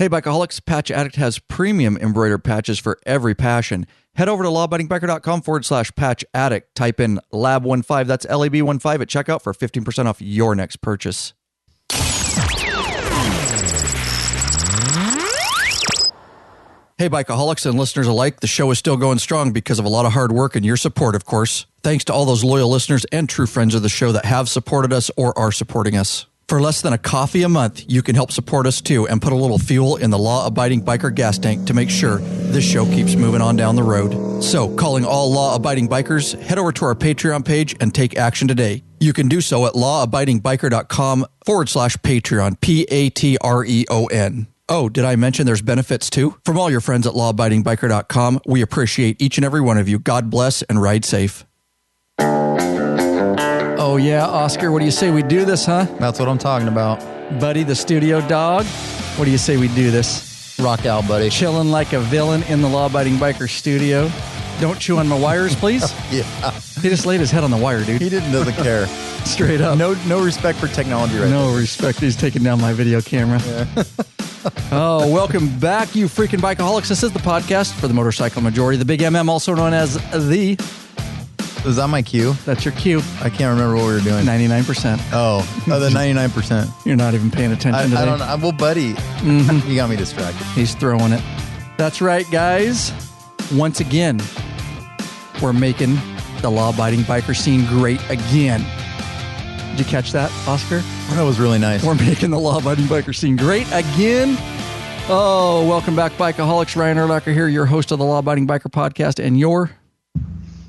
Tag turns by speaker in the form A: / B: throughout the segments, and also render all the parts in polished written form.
A: Hey, Bikeaholics, Patch Addict has premium embroidered patches for every passion. Head over to lawabidingbiker.com/patch addict. Type in LAB-15, that's LAB-15 at checkout for 15% off your next purchase. Hey, Bikeaholics and listeners alike, the show is still going strong because of a lot of hard work and your support, of course. Thanks to all those loyal listeners and true friends of the show that have supported us or are supporting us. For less than a coffee a month, you can help support us too and put a little fuel in the law-abiding biker gas tank to make sure this show keeps moving on down the road. So, calling all law-abiding bikers, head over to our Patreon page and take action today. You can do so at lawabidingbiker.com/Patreon, Patreon. Oh, did I mention there's benefits too? From all your friends at lawabidingbiker.com, we appreciate each and every one of you. God bless and ride safe. Oh yeah, Oscar, what do you say we do this, huh?
B: That's what I'm talking about.
A: Buddy, the studio dog, what do you say we do this?
B: Rock out, buddy.
A: Chilling like a villain in the Law-Abiding Biker studio. Don't chew on my wires, please.
B: Yeah.
A: He just laid his head on the wire, dude.
B: He doesn't care.
A: Straight up.
B: No respect for technology right
A: No respect. He's taking down my video camera.
B: Yeah.
A: Oh, welcome back, you freaking Bikeaholics. This is the podcast for the motorcycle majority, the Big MM, also known as the...
B: Was that my cue?
A: That's your cue.
B: I can't remember what we were doing.
A: 99%.
B: Oh, the 99%.
A: You're not even paying attention today.
B: I don't know. Well, buddy, you got me distracted.
A: He's throwing it. That's right, guys. Once again, we're making the law-abiding biker scene great again. Did you catch that, Oscar?
B: Well, that was really nice.
A: We're making the law-abiding biker scene great again. Oh, welcome back, Bikeaholics. Ryan Erlacher here, your host of the Law-Abiding Biker Podcast, and your...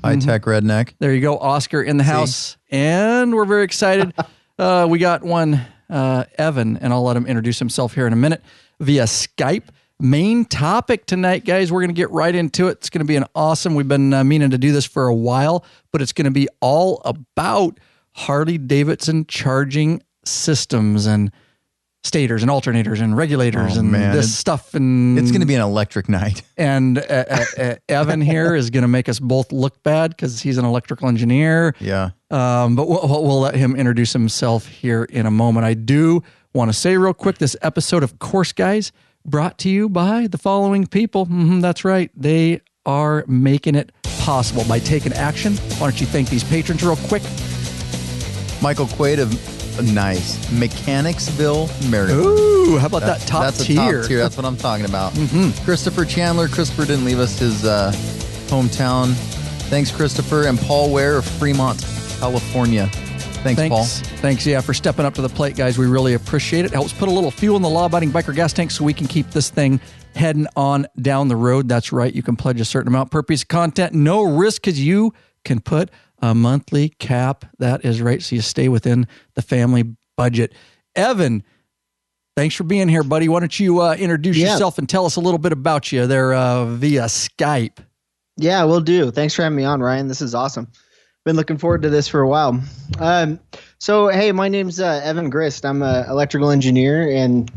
B: high-tech redneck.
A: There you go, Oscar in the house. And we're very excited. We got one, Evan, and I'll let him introduce himself here in a minute, via Skype. Main topic tonight, guys. We're going to get right into it. It's going to be an awesome, we've been meaning to do this for a while, but it's going to be all about Harley-Davidson charging systems and stators and alternators and regulators this stuff. And
B: it's going to be an electric night.
A: And Evan here is going to make us both look bad because he's an electrical engineer.
B: Yeah.
A: But we'll let him introduce himself here in a moment. I do want to say real quick, this episode, of course, guys, brought to you by the following people. That's right. They are making it possible by taking action. Why don't you thank these patrons real quick?
B: Michael Quaid of Mechanicsville, Maryland.
A: Ooh, how about that top
B: that's
A: tier?
B: That's a top tier. That's what I'm talking about. Christopher Chandler. Christopher didn't leave us his hometown. Thanks, Christopher. And Paul Ware of Fremont, California. Thanks, Paul.
A: Thanks, for stepping up to the plate, guys. We really appreciate it. Helps put a little fuel in the law-abiding biker gas tank so we can keep this thing heading on down the road. That's right. You can pledge a certain amount per piece of content. No risk because you can put a monthly cap. That is right. So you stay within the family budget. Evan, thanks for being here, buddy. Why don't you introduce yourself and tell us a little bit about you there via Skype?
C: Yeah, will do. Thanks for having me on, Ryan. This is awesome. Been looking forward to this for a while. So, hey, my name's Evan Grist. I'm an electrical engineer, and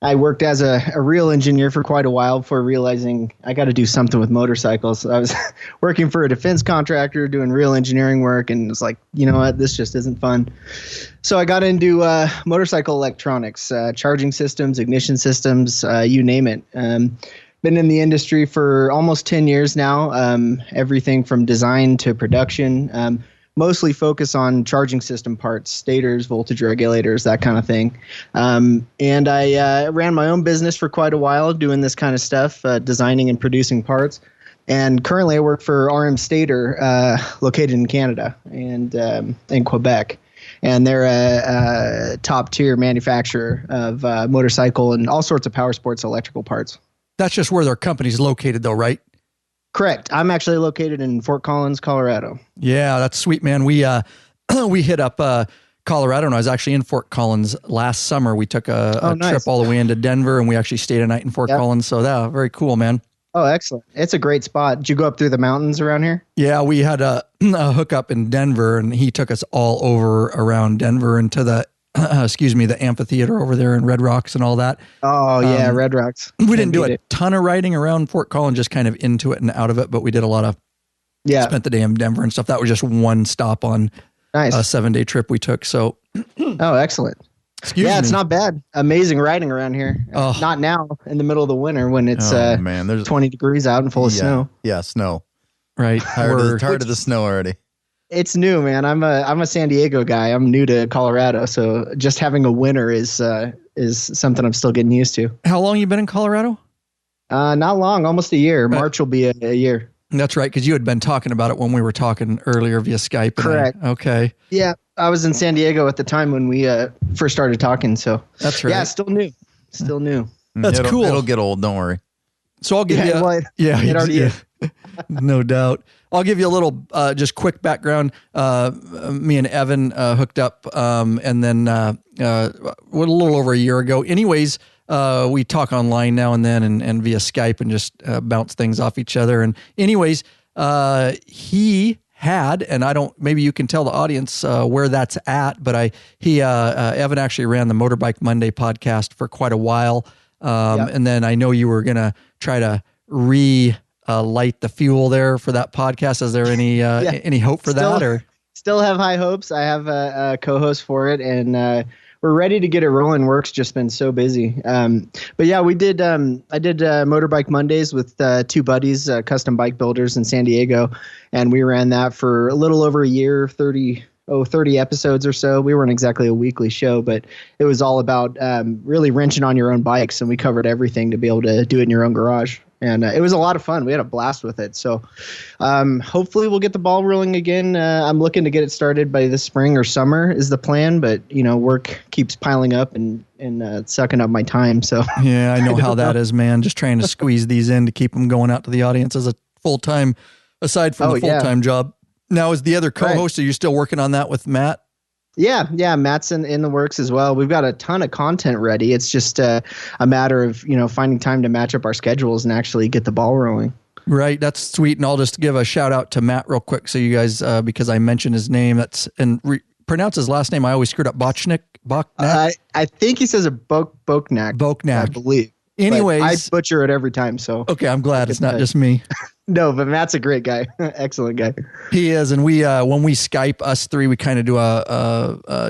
C: I worked as a real engineer for quite a while before realizing I got to do something with motorcycles. I was working for a defense contractor doing real engineering work, and it's like, you know what, this just isn't fun. So I got into motorcycle electronics, charging systems, ignition systems, you name it. Been in the industry for almost 10 years now, everything from design to production. Mostly focus on charging system parts, stators, voltage regulators, that kind of thing. And I ran my own business for quite a while doing this kind of stuff, designing and producing parts. And currently I work for RM Stator, located in Canada and in Quebec. And they're a top-tier manufacturer of motorcycle and all sorts of power sports electrical parts.
A: That's just where their company's located, though, right?
C: Correct. I'm actually located in Fort Collins, Colorado.
A: Yeah, that's sweet, man. We we hit up Colorado, and I was actually in Fort Collins last summer. We took a trip all the way into Denver, and we actually stayed a night in Fort Collins. So that very cool, man.
C: Oh, excellent. It's a great spot. Did you go up through the mountains around here?
A: Yeah, we had a hookup in Denver, and he took us all over around Denver and to the the amphitheater over there in Red Rocks and all that.
C: Oh, yeah, Red Rocks.
A: We didn't do a ton of riding around Fort Collins, just kind of into it and out of it, but we did a lot of, spent the day in Denver and stuff. That was just one stop on a 7-day trip we took. So,
C: oh, excellent.
A: Excuse me.
C: It's not bad. Amazing riding around here.
A: Oh.
C: Not now in the middle of the winter when it's
B: man, there's
C: 20 degrees out and full of snow.
B: Yeah, snow.
A: Right.
B: Tired of the snow already.
C: It's new, man. I'm a San Diego guy. I'm new to Colorado, so just having a winter is something I'm still getting used to.
A: How long you been in Colorado?
C: Not long, almost a year. March will be a year.
A: That's right, because you had been talking about it when we were talking earlier via Skype.
C: Correct.
A: Okay.
C: Yeah, I was in San Diego at the time when we first started talking. So
A: that's right.
C: Yeah, still new. Still new.
A: That's cool.
B: It'll get old. Don't worry.
A: So I'll give you.
C: It already is.
A: No doubt. I'll give you a little just quick background. Me and Evan hooked up, and then a little over a year ago. Anyways. We talk online now and then and via Skype and just bounce things off each other. And anyways, he had, and maybe you can tell the audience where that's at, but Evan actually ran the Motorbike Monday podcast for quite a while. And then I know you were going to try to light the fuel there for that podcast. Is there any hope for that? Or
C: still have high hopes. I have a co-host for it, and we're ready to get it rolling. Work's just been so busy. But yeah, we did. I did Motorbike Mondays with two buddies, custom bike builders in San Diego, and we ran that for a little over a year, 30 episodes or so. We weren't exactly a weekly show, but it was all about really wrenching on your own bikes, and we covered everything to be able to do it in your own garage. And it was a lot of fun. We had a blast with it. So hopefully we'll get the ball rolling again. I'm looking to get it started by this spring or summer is the plan. But, work keeps piling up and sucking up my time. So
A: yeah, I know how that is, man. Just trying to squeeze these in to keep them going out to the audience as a full-time, aside from the full-time job. Now, is the other co-host, Are you still working on that with Matt?
C: Yeah, Matt's in the works as well. We've got a ton of content ready. It's just a matter of, finding time to match up our schedules and actually get the ball rolling.
A: Right, that's sweet. And I'll just give a shout out to Matt real quick. So you guys, because I mentioned his name, pronounce his last name. I always screwed up. Bochnik.
C: I think he says a Boknak, I believe.
A: Anyways,
C: but I butcher it every time. So
A: okay, I'm glad it's not just me.
C: No, but Matt's a great guy. Excellent guy.
A: He is. And we, when we Skype, us three, we kind of do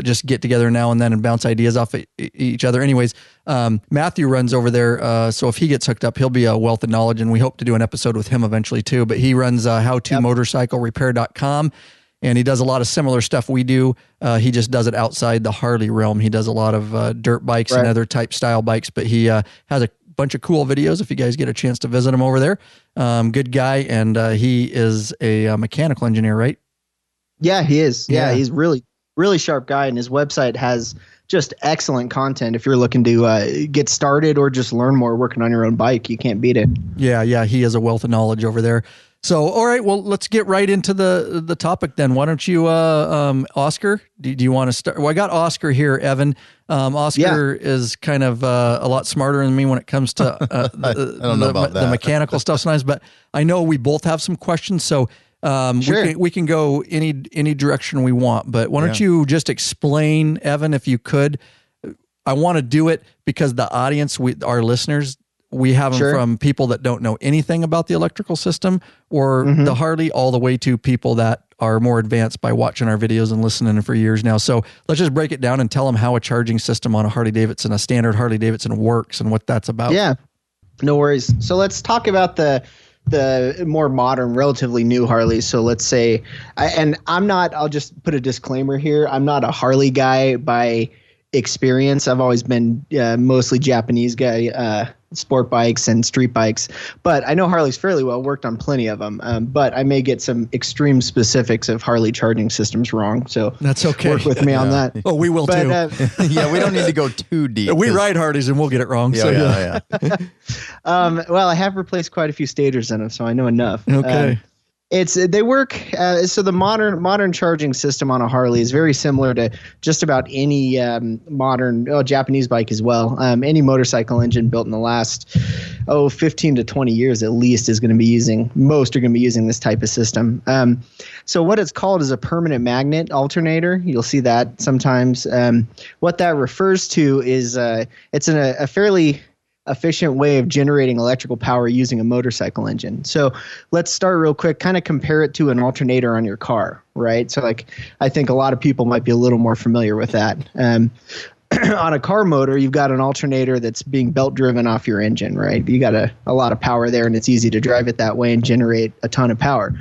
A: just get together now and then and bounce ideas off each other. Anyways, Matthew runs over there. So if he gets hooked up, he'll be a wealth of knowledge, and we hope to do an episode with him eventually too. But he runs howtomotorcyclerepair.com. And he does a lot of similar stuff we do. He just does it outside the Harley realm. He does a lot of dirt bikes and other type style bikes, but he has a bunch of cool videos if you guys get a chance to visit him over there. Good guy, and he is a mechanical engineer, right?
C: Yeah, he is. Yeah, he's really, really sharp guy, and his website has just excellent content. If you're looking to get started or just learn more working on your own bike, you can't beat it. Yeah,
A: he has a wealth of knowledge over there. So, all right, well, let's get right into the topic then. Why don't you, Oscar, do you want to start? Well, I got Oscar here, Evan. Oscar is kind of a lot smarter than me when it comes to the mechanical stuff sometimes, but I know we both have some questions, so we can go any direction we want. But why don't you just explain, Evan, if you could? I want to do it because the audience, our listeners, we have them from people that don't know anything about the electrical system or the Harley, all the way to people that are more advanced by watching our videos and listening for years now. So let's just break it down and tell them how a charging system on a Harley-Davidson, a standard Harley-Davidson, works and what that's about.
C: Yeah, no worries. So let's talk about the more modern, relatively new Harleys. So let's say, I'll just put a disclaimer here. I'm not a Harley guy by experience. I've always been mostly Japanese guy, sport bikes and street bikes, but I know Harleys fairly well, worked on plenty of them, but I may get some extreme specifics of Harley charging systems wrong, so
A: that's okay.
C: Work with me on that.
A: Oh, we will too.
B: Yeah, we don't need to go too deep.
A: We ride Harleys and we'll get it wrong.
B: Yeah.
C: Well, I have replaced quite a few stators in them, so I know enough.
A: Okay.
C: They work. So the modern charging system on a Harley is very similar to just about any modern Japanese bike as well. Any motorcycle engine built in the last 15 to 20 years at least is going to be using this type of system. So what it's called is a permanent magnet alternator. You'll see that sometimes. What that refers to is it's a fairly efficient way of generating electrical power using a motorcycle engine. So let's start real quick, kind of compare it to an alternator on your car, right? So I think a lot of people might be a little more familiar with that. on a car motor, you've got an alternator that's being belt driven off your engine, right? You got a lot of power there, and it's easy to drive it that way and generate a ton of power.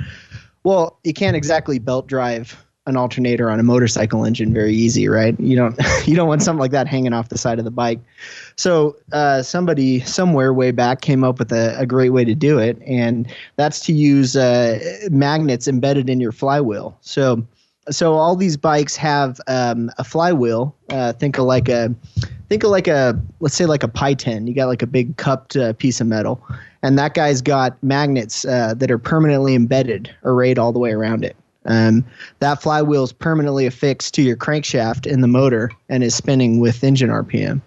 C: Well, you can't exactly belt drive an alternator on a motorcycle engine very easy, right? You don't want something like that hanging off the side of the bike. So somebody somewhere way back came up with a great way to do it, and that's to use magnets embedded in your flywheel. So all these bikes have a flywheel. Think of like a let's say like a pie tin. You got like a big cupped piece of metal, and that guy's got magnets that are permanently embedded, arrayed all the way around it. That flywheel is permanently affixed to your crankshaft in the motor and is spinning with engine RPM.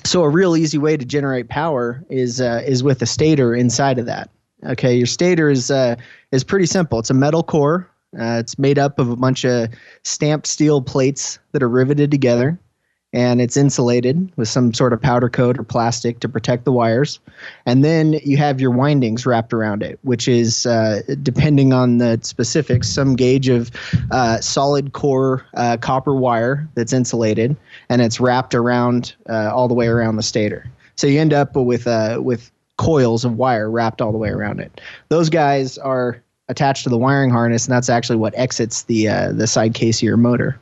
C: So a real easy way to generate power is with a stator inside of that. Okay, your stator is pretty simple. It's a metal core. It's made up of a bunch of stamped steel plates that are riveted together, and it's insulated with some sort of powder coat or plastic to protect the wires. And then you have your windings wrapped around it, which is, depending on the specifics, some gauge of solid core copper wire that's insulated, and it's wrapped around all the way around the stator. So you end up with coils of wire wrapped all the way around it. Those guys are attached to the wiring harness, and that's actually what exits the side case of your motor.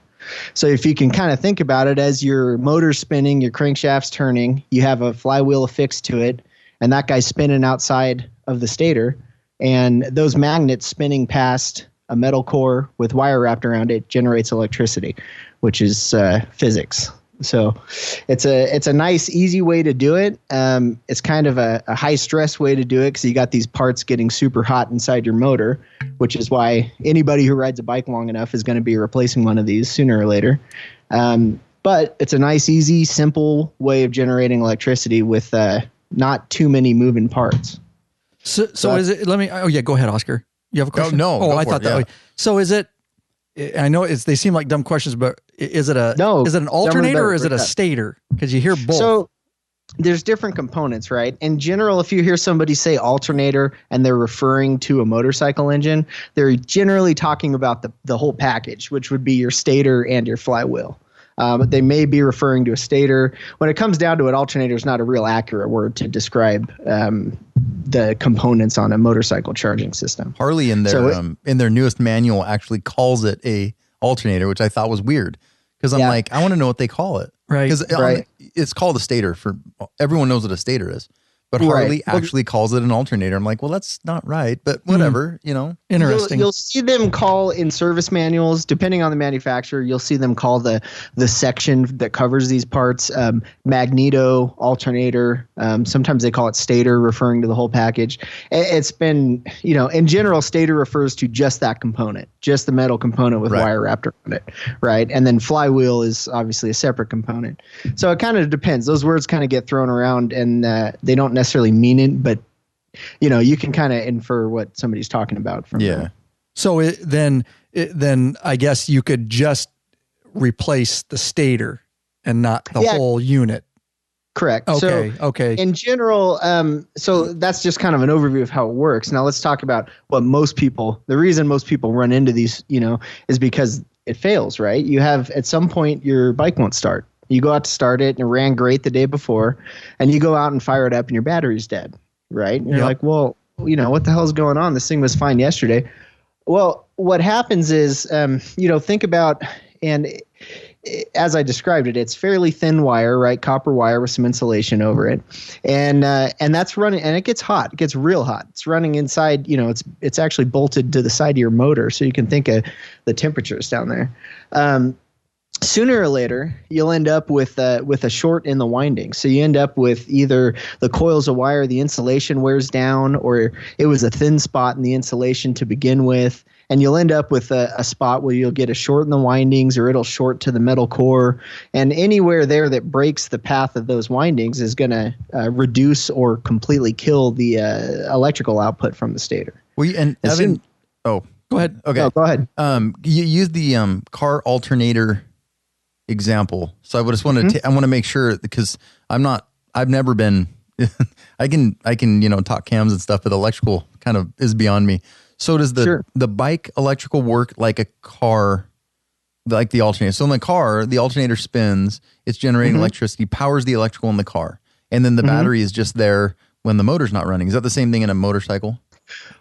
C: So if you can kind of think about it, as your motor's spinning, your crankshaft's turning, you have a flywheel affixed to it, and that guy's spinning outside of the stator, and those magnets spinning past a metal core with wire wrapped around it generates electricity, which is physics. So it's a nice, easy way to do it. It's kind of a high stress way to do it because you got these parts getting super hot inside your motor, which is why anybody who rides a bike long enough is going to be replacing one of these sooner or later. But it's a nice, easy, simple way of generating electricity with not too many moving parts.
A: So is it? Let me. Oh yeah, go ahead, Oscar. You have a question?
B: No.
A: Oh, I thought that way. So is it? I know they seem like dumb questions, but is it an alternator or is it a stator? Because you hear both. So
C: there's different components, right? In general, if you hear somebody say alternator and they're referring to a motorcycle engine, they're generally talking about the whole package, which would be your stator and your flywheel. They may be referring to a stator. When it comes down to it, alternator is not a real accurate word to describe the components on a motorcycle charging system.
B: Harley in their newest manual actually calls it a alternator, which I thought was weird because I'm like, I want to know what they call it.
A: Right.
B: Because it's called a stator. Everyone knows what a stator is. But Harley actually calls it an alternator. I'm like, well, that's not right, but whatever,
A: Interesting.
C: You'll see them call in service manuals, depending on the manufacturer, you'll see them call the section that covers these parts magneto, alternator. Sometimes they call it stator, referring to the whole package. It's been, in general, stator refers to just that component, just the metal component with wire wrapped around it, right? And then flywheel is obviously a separate component. So it kind of depends. Those words kind of get thrown around, and they don't necessarily mean it, but you can kind of infer what somebody's talking about from that.
A: So then I guess you could just replace the stator and not the whole unit.
C: Correct.
A: Okay.
C: In general, so that's just kind of an overview of how it works. Now let's talk about the reason most people run into these, is because it fails, right? You have, at some point, your bike won't start. You go out to start it, and it ran great the day before, and you go out and fire it up, and your battery's dead, right? And you're like, well, what the hell's going on? This thing was fine yesterday. Well, what happens is, think about, and as I described it, it's fairly thin wire, right? Copper wire with some insulation over it, and that's running, and it gets hot. It gets real hot. It's running inside. It's actually bolted to the side of your motor, so you can think of the temperatures down there. Sooner or later, you'll end up with a short in the winding. So you end up with either the coils of wire, the insulation wears down, or it was a thin spot in the insulation to begin with. And you'll end up with a spot where you'll get a short in the windings, or it'll short to the metal core. And anywhere there that breaks the path of those windings is going to reduce or completely kill the electrical output from the stator.
B: Well, go ahead. Okay.
C: No, go ahead.
B: You used the car alternator example. So I just wanted to, I want to make sure, because I've never been, I can, talk cams and stuff, but electrical kind of is beyond me. So does the bike electrical work like a car like the alternator. So in the car, the alternator spins, it's generating electricity, powers the electrical in the car. And then the battery is just there when the motor's not running. Is that the same thing in a motorcycle?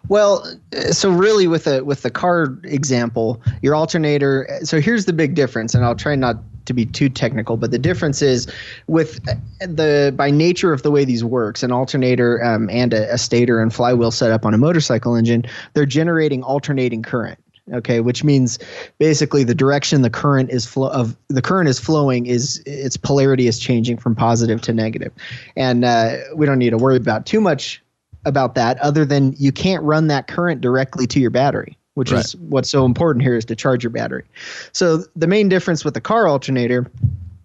C: Well, so really with the car example, your alternator, so here's the big difference, and I'll try not to be too technical, but the difference is with by nature of the way these works, an alternator and a stator and flywheel setup on a motorcycle engine, they're generating alternating current. Okay, which means basically the direction the current is flowing is its polarity is changing from positive to negative, and we don't need to worry about too much about that other than you can't run that current directly to your battery, which is what's so important here is to charge your battery. So the main difference with the car alternator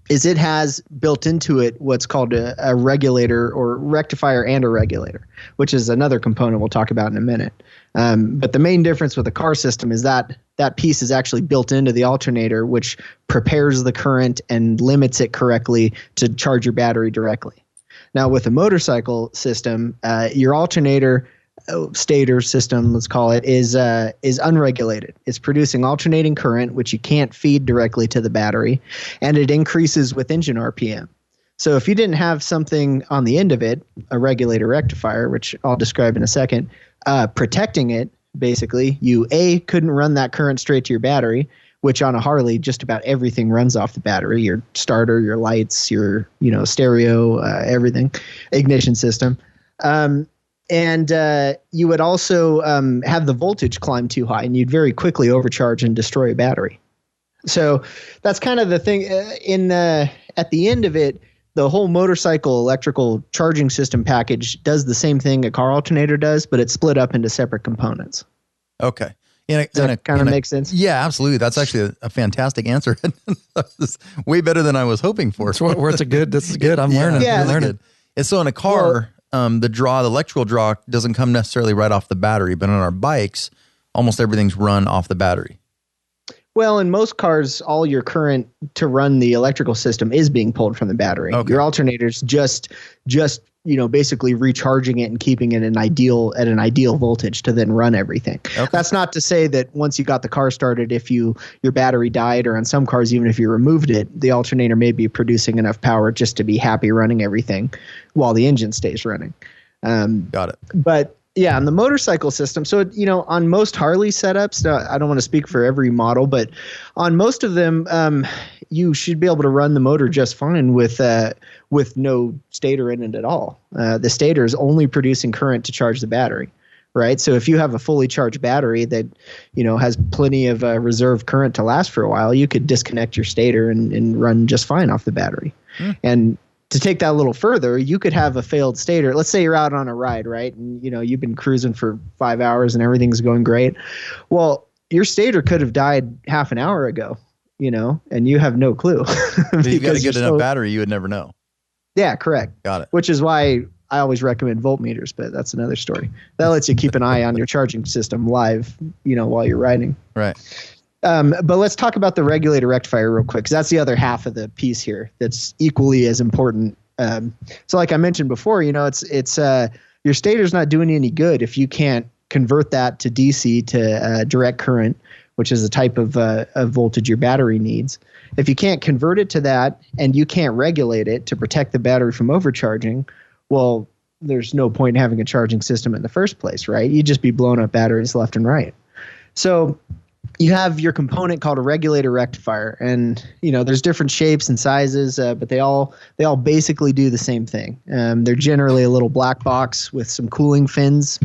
C: is it has built into it what's called a regulator or rectifier and a regulator, which is another component we'll talk about in a minute. But the main difference with the car system is that piece is actually built into the alternator, which prepares the current and limits it correctly to charge your battery directly. Now, with a motorcycle system, your alternator stator system, let's call it, is unregulated. It's producing alternating current, which you can't feed directly to the battery, and it increases with engine RPM. So if you didn't have something on the end of it, a regulator rectifier, which I'll describe in a second, protecting it, basically, you couldn't run that current straight to your battery, which on a Harley, just about everything runs off the battery, your starter, your lights, your stereo, everything, ignition system. And you would also have the voltage climb too high, and you'd very quickly overcharge and destroy a battery. So that's kind of the thing. At the end of it, the whole motorcycle electrical charging system package does the same thing a car alternator does, but it's split up into separate components.
B: Okay.
C: Does that kind of make sense?
B: Yeah, absolutely. That's actually a fantastic answer. That's way better than I was hoping for.
A: This is good. I'm learning.
C: Yeah,
A: I'm learning.
B: And so in a car, the electrical draw doesn't come necessarily right off the battery, but on our bikes, almost everything's run off the battery.
C: Well, in most cars, all your current to run the electrical system is being pulled from the battery. Okay. Your alternator's just basically recharging it and keeping it at an ideal voltage to then run everything. Okay. That's not to say that once you got the car started, if your battery died, or on some cars, even if you removed it, the alternator may be producing enough power just to be happy running everything while the engine stays running.
B: Got it.
C: But yeah, on the motorcycle system, so on most Harley setups, I don't want to speak for every model, but on most of them, you should be able to run the motor just fine with no stator in it at all. The stator is only producing current to charge the battery, right? So if you have a fully charged battery that has plenty of reserve current to last for a while, you could disconnect your stator and run just fine off the battery. And to take that a little further, you could have a failed stator. Let's say you're out on a ride, right? And you've been cruising for 5 hours and everything's going great. Well, your stator could have died half an hour ago, and you have no clue.
B: You've got to get enough battery, you would never know.
C: Yeah, correct.
B: Got it.
C: Which is why I always recommend voltmeters, but that's another story. That lets you keep an eye on your charging system live, while you're riding.
B: Right.
C: But let's talk about the regulator rectifier real quick, because that's the other half of the piece here that's equally as important. So like I mentioned before, it's your stator's not doing you any good if you can't convert that to DC to direct current, which is a type of voltage your battery needs. If you can't convert it to that and you can't regulate it to protect the battery from overcharging, well, there's no point in having a charging system in the first place, right? You'd just be blowing up batteries left and right. So you have your component called a regulator rectifier, and there's different shapes and sizes, but they all basically do the same thing. They're generally a little black box with some cooling fins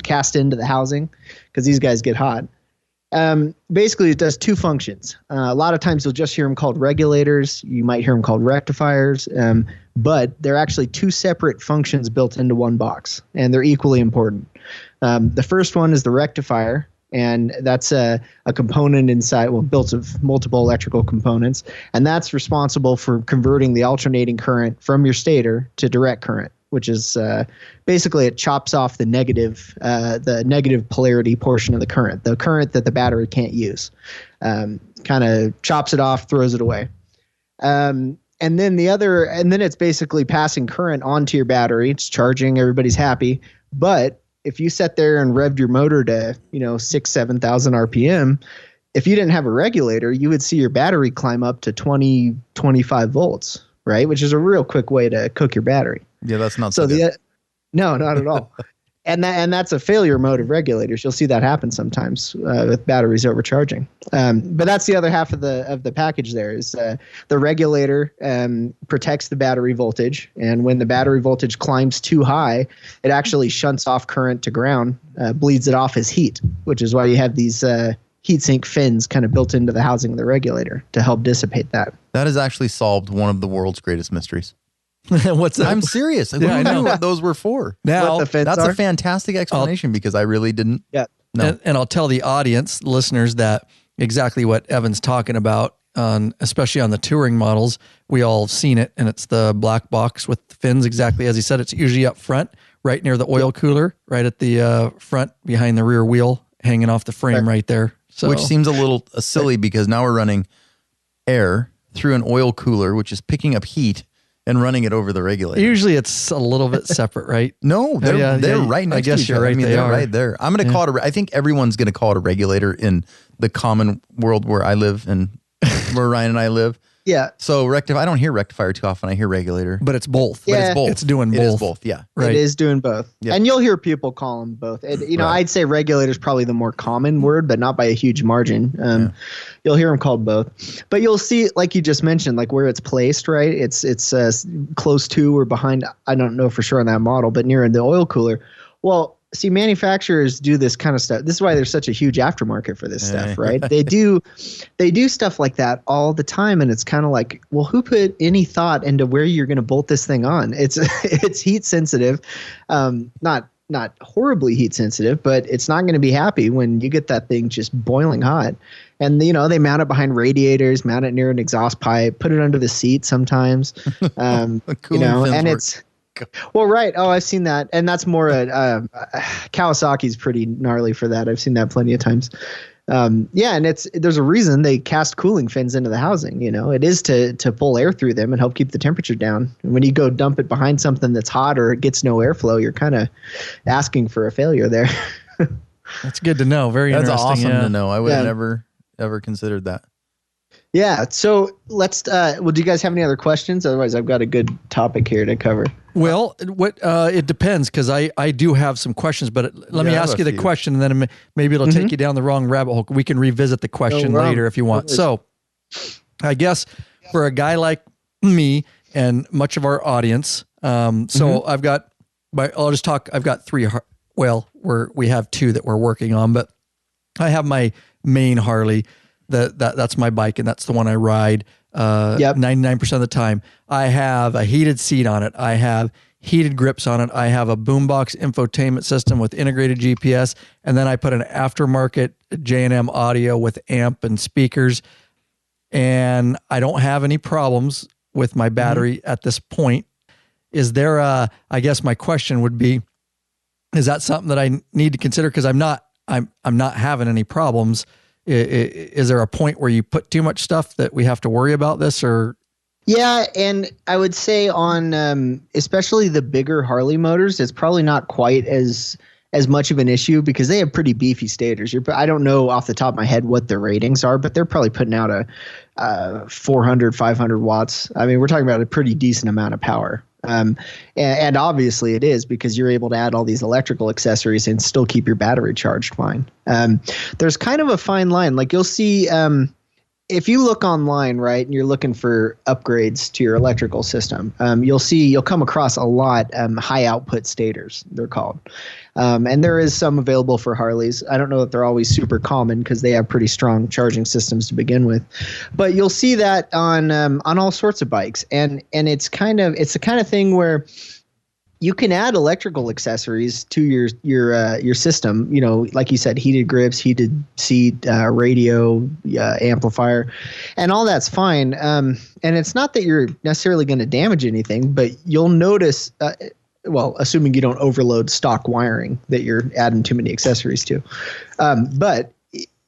C: cast into the housing, because these guys get hot. Basically, it does two functions. A lot of times you'll just hear them called regulators. You might hear them called rectifiers, but they're actually two separate functions built into one box, and they're equally important. The first one is the rectifier. And that's a component inside, built of multiple electrical components. And that's responsible for converting the alternating current from your stator to direct current, which is basically it chops off the negative polarity portion of the current that the battery can't use. Kind of chops it off, throws it away. And then it's basically passing current onto your battery. It's charging, everybody's happy. But if you sat there and revved your motor to, 6,000-7,000 RPM, if you didn't have a regulator, you would see your battery climb up to 20, 25 volts, right? Which is a real quick way to cook your battery.
B: Yeah, that's not so good.
C: No, not at all. And that's a failure mode of regulators. You'll see that happen sometimes with batteries overcharging. But that's the other half of the package. There is the regulator protects the battery voltage, and when the battery voltage climbs too high, it actually shunts off current to ground, bleeds it off as heat, which is why you have these heatsink fins kind of built into the housing of the regulator to help dissipate that.
B: That has actually solved one of the world's greatest mysteries.
A: What's that?
B: I'm serious.
A: Yeah, I know
B: what those were for.
A: Now,
B: that's a fantastic explanation because I really didn't.
C: Yeah.
B: No.
A: And I'll tell the audience, listeners, that exactly what Evan's talking about, especially on the touring models. We all have seen it, and it's the black box with the fins, exactly as he said. It's usually up front, right near the oil cooler, right at the front behind the rear wheel, hanging off the frame right there. So,
B: which seems a little silly because now we're running air through an oil cooler, which is picking up heat and running it over the regulator.
A: Usually it's a little bit separate, right?
B: No, they're right next to each other.
A: Right,
B: I mean,
A: they're
B: right there. I'm going to call it I think everyone's going to call it a regulator in the common world where I live and where Ryan and I live.
C: Yeah.
B: So I don't hear rectifier too often. I hear regulator.
A: But it's both.
C: Yeah.
B: But it's both.
A: It's doing both.
B: It is both, yeah.
A: Right.
C: It is doing both.
B: Yep.
C: And you'll hear people call them both. I'd say regulator is probably the more common word, but not by a huge margin. You'll hear them called both. But you'll see, like you just mentioned, like where it's placed, right? It's close to or behind, I don't know for sure on that model, but near the oil cooler. Well, see, manufacturers do this kind of stuff. This is why there's such a huge aftermarket for this stuff, right? They do stuff like that all the time, and it's kind of like, well, who put any thought into where you're going to bolt this thing on? It's heat sensitive, not horribly heat sensitive, but it's not going to be happy when you get that thing just boiling hot. And they mount it behind radiators, mount it near an exhaust pipe, put it under the seat sometimes, and it's. Well, right. Oh, I've seen that. And that's more Kawasaki's pretty gnarly for that. I've seen that plenty of times. And there's a reason they cast cooling fins into the housing. It is to pull air through them and help keep the temperature down. And when you go dump it behind something that's hot or it gets no airflow, you're kind of asking for a failure there.
A: That's good to know. Very
B: That's
A: interesting.
B: awesome to know. I would have never ever considered that.
C: Yeah. So let's. Do you guys have any other questions? Otherwise, I've got a good topic here to cover.
A: Well, it depends because I do have some questions, but let me ask you the question, and then maybe it'll take you down the wrong rabbit hole. We can revisit the question later if you want. So, I guess for a guy like me and much of our audience, I've got three. We have two that we're working on, but I have my main Harley. That's my bike, and that's the one I ride 99% of the time. I have a heated seat on it. I have heated grips on it. I have a boombox infotainment system with integrated GPS, and then I put an aftermarket J&M audio with amp and speakers, and I don't have any problems with my battery at this point. Is there I guess my question would be, is that something that I need to consider? Because I'm not having any problems. Is there a point where you put too much stuff that we have to worry about this, or?
C: Yeah, and I would say on especially the bigger Harley motors, it's probably not quite as much of an issue because they have pretty beefy stators. I don't know off the top of my head what their ratings are, but they're probably putting out a 400, 500 watts. I mean, we're talking about a pretty decent amount of power. And obviously it is because you're able to add all these electrical accessories and still keep your battery charged fine. There's kind of a fine line. Like you'll see, if you look online, right, and you're looking for upgrades to your electrical system, you'll come across a lot high output stators, they're called. And there is some available for Harleys. I don't know that they're always super common because they have pretty strong charging systems to begin with. But you'll see that on all sorts of bikes. And it's the kind of thing where you can add electrical accessories to your system, like you said, heated grips, heated seat, radio, amplifier, and all that's fine. And it's not that you're necessarily going to damage anything, but you'll notice, assuming you don't overload stock wiring that you're adding too many accessories to. But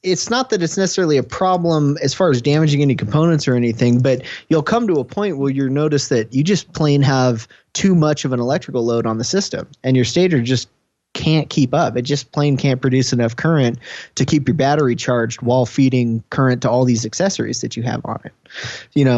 C: it's not that it's necessarily a problem as far as damaging any components or anything, but you'll come to a point where you notice that you just plain have too much of an electrical load on the system, and your stator just can't keep up. It just plain can't produce enough current to keep your battery charged while feeding current to all these accessories that you have on it.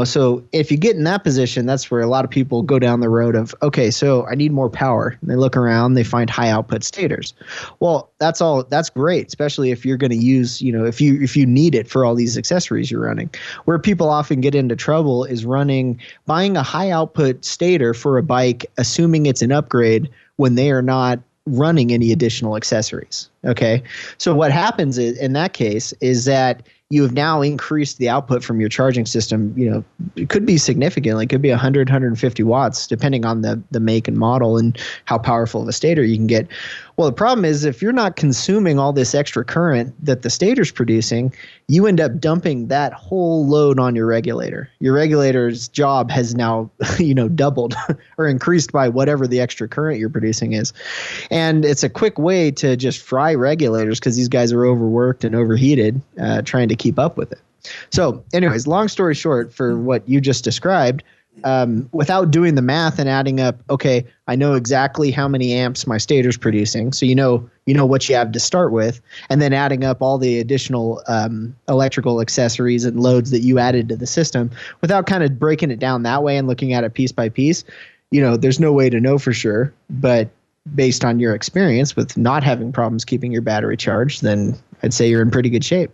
C: So if you get in that position, that's where a lot of people go down the road of, okay, so I need more power. And they look around, they find high output stators. Well, that's great, especially if you're going to use, if you need it for all these accessories you're running. Where people often get into trouble is buying a high output stator for a bike, assuming it's an upgrade when they are not running any additional accessories. Okay. So what happens in that case is that you have now increased the output from your charging system. It could be significantly. It could be 100, 150 watts, depending on the make and model and how powerful of a stator you can get. Well, the problem is if you're not consuming all this extra current that the stator's producing, you end up dumping that whole load on your regulator. Your regulator's job has now, doubled or increased by whatever the extra current you're producing is. And it's a quick way to just fry regulators because these guys are overworked and overheated trying to keep up with it. So anyways, long story short, for what you just described, without doing the math and adding up, okay, I know exactly how many amps my stator's producing. So you know what you have to start with, and then adding up all the additional electrical accessories and loads that you added to the system without kind of breaking it down that way and looking at it piece by piece. There's no way to know for sure, but based on your experience with not having problems keeping your battery charged, then I'd say you're in pretty good shape.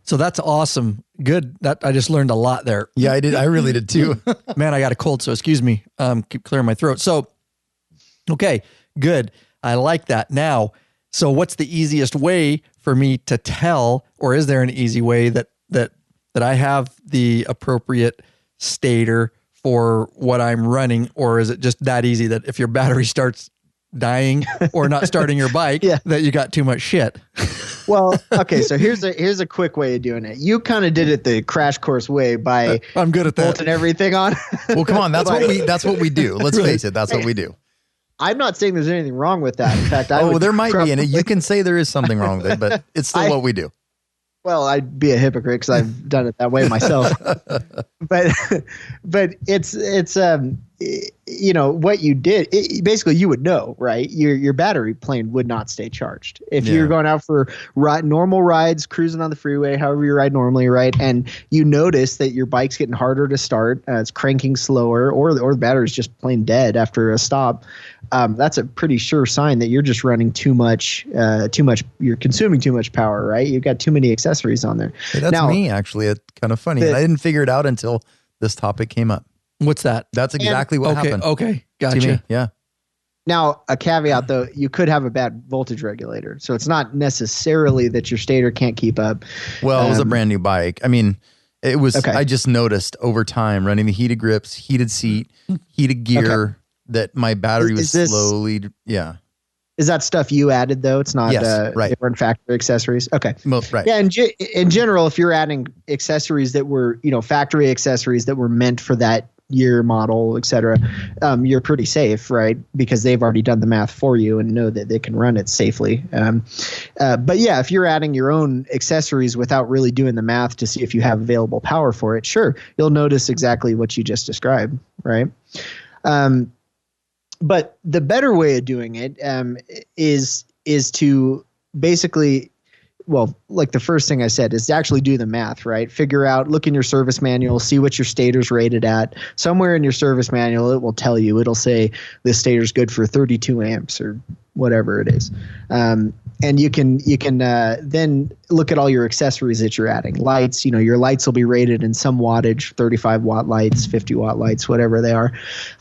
A: So that's awesome. Good. That I just learned a lot there.
B: Yeah, I did. I really did too.
A: Man, I got a cold, so excuse me. Keep clearing my throat. So, okay, good. I like that. Now, so what's the easiest way for me to tell, or is there an easy way that I have the appropriate stator for what I'm running, or is it just that easy that if your battery starts dying or not starting your bike, that you got too much shit?
C: Well, okay, so here's a quick way of doing it. You kind of did it the crash course way by
A: I'm good at that.
C: Bolting everything on.
B: Well, come on, that's what we do. Let's face it, that's what we do.
C: I'm not saying there's anything wrong with that. In fact,
B: there might be, and you can say there is something wrong with it, but it's still what we do.
C: Well, I'd be a hypocrite because I've done it that way myself. but it's what you did. Basically, you would know, right? Your battery plane would not stay charged if you're going out for normal rides, cruising on the freeway, however you ride normally, right? And you notice that your bike's getting harder to start, it's cranking slower, or the battery's just plain dead after a stop. That's a pretty sure sign that you're just running too much. You're consuming too much power, right? You've got too many accessories on there.
B: Hey, that's me, actually. It's kind of funny. I didn't figure it out until this topic came up.
A: What's that?
B: That's exactly what happened.
A: Okay, gotcha.
B: Yeah.
C: Now, a caveat, though, you could have a bad voltage regulator. So it's not necessarily that your stator can't keep up.
B: Well, it was a brand new bike. I mean, it was, I just noticed over time running the heated grips, heated seat, heated gear, that my battery was slowly,
C: Is that stuff you added, though? It's not different factory accessories? Okay.
B: Right.
C: Yeah, in general, if you're adding accessories that were, factory accessories that were meant for that year, model, et cetera, you're pretty safe, right? Because they've already done the math for you and know that they can run it safely. But yeah, if you're adding your own accessories without really doing the math to see if you have available power for it, sure, you'll notice exactly what you just described, right? But the better way of doing it is to basically, well, like the first thing I said, is to actually do the math, right? Figure out, look in your service manual, see what your stator's rated at. Somewhere in your service manual, it will tell you. It'll say this stator's good for 32 amps or whatever it is. And you can then look at all your accessories that you're adding. Lights, your lights will be rated in some wattage, 35 watt lights, 50 watt lights, whatever they are.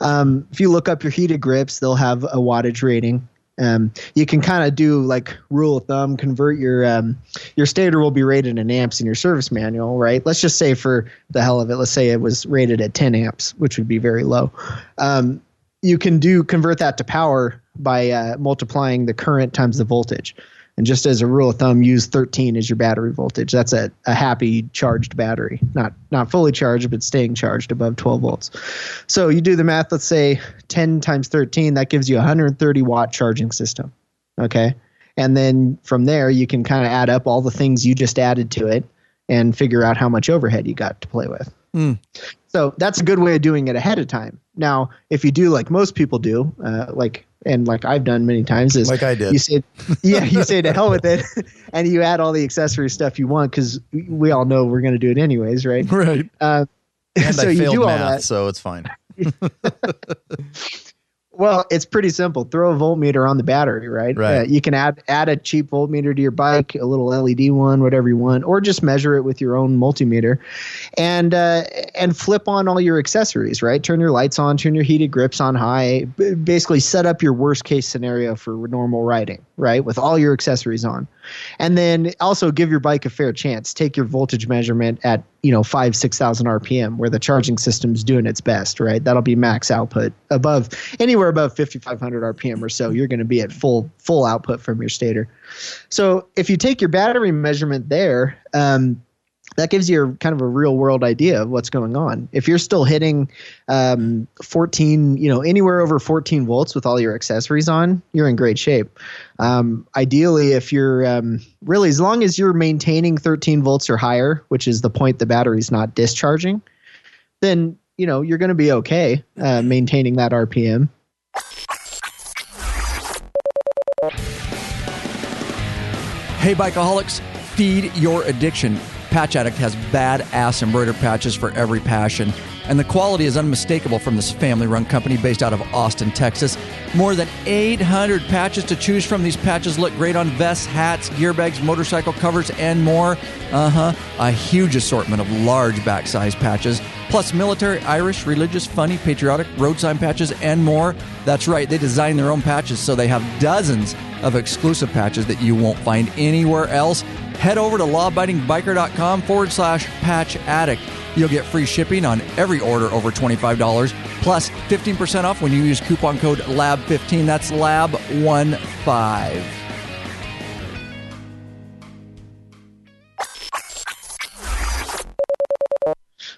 C: If you look up your heated grips, they'll have a wattage rating. You can kind of do like rule of thumb, convert your stator will be rated in amps in your service manual, right? Let's just say for the hell of it, let's say it was rated at 10 amps, which would be very low. You can convert that to power by multiplying the current times the voltage. And just as a rule of thumb, use 13 as your battery voltage. That's a happy charged battery, not fully charged, but staying charged above 12 volts. So you do the math, let's say 10 times 13, that gives you a 130 watt charging system. Okay. And then from there, you can kind of add up all the things you just added to it and figure out how much overhead you got to play with. So that's a good way of doing it ahead of time. Now, if you do like most people do, like I've done many times, is
B: like I did.
C: You say to hell with it, and you add all the accessory stuff you want because we all know we're going to do it anyways, right?
A: Right.
B: And
C: so
B: I
C: you
B: failed
C: do all
B: math,
C: that.
B: so it's fine.
C: Well, it's pretty simple. Throw a voltmeter on the battery, right?
B: Right.
C: You can add a cheap voltmeter to your bike, a little LED one, whatever you want, or just measure it with your own multimeter, and flip on all your accessories, right? Turn your lights on, turn your heated grips on high, basically set up your worst case scenario for normal riding, right? With all your accessories on. And then also give your bike a fair chance. Take your voltage measurement at 6,000 RPM where the charging system's doing its best, right? That'll be max output. Anywhere above 5,500 RPM or so, you're going to be at full output from your stator. So if you take your battery measurement there, that gives you kind of a real world idea of what's going on. If you're still hitting 14, anywhere over 14 volts with all your accessories on, you're in great shape. Ideally, if you're really, as long as you're maintaining 13 volts or higher, which is the point the battery's not discharging, then, you're going to be okay maintaining that RPM.
A: Hey, Bikeaholics, feed your addiction. Patch Addict has badass embroidered patches for every passion, and the quality is unmistakable from this family-run company based out of Austin, Texas. More than 800 patches to choose from. These patches look great on vests, hats, gear bags, motorcycle covers, and more. A huge assortment of large back-size patches, plus military, Irish, religious, funny, patriotic, road sign patches, and more. That's right, they design their own patches, so they have dozens of exclusive patches that you won't find anywhere else. Head over to lawabidingbikers.com/patch addict. You'll get free shipping on every order over $25, plus 15% off when you use coupon code LAB15. That's LAB15.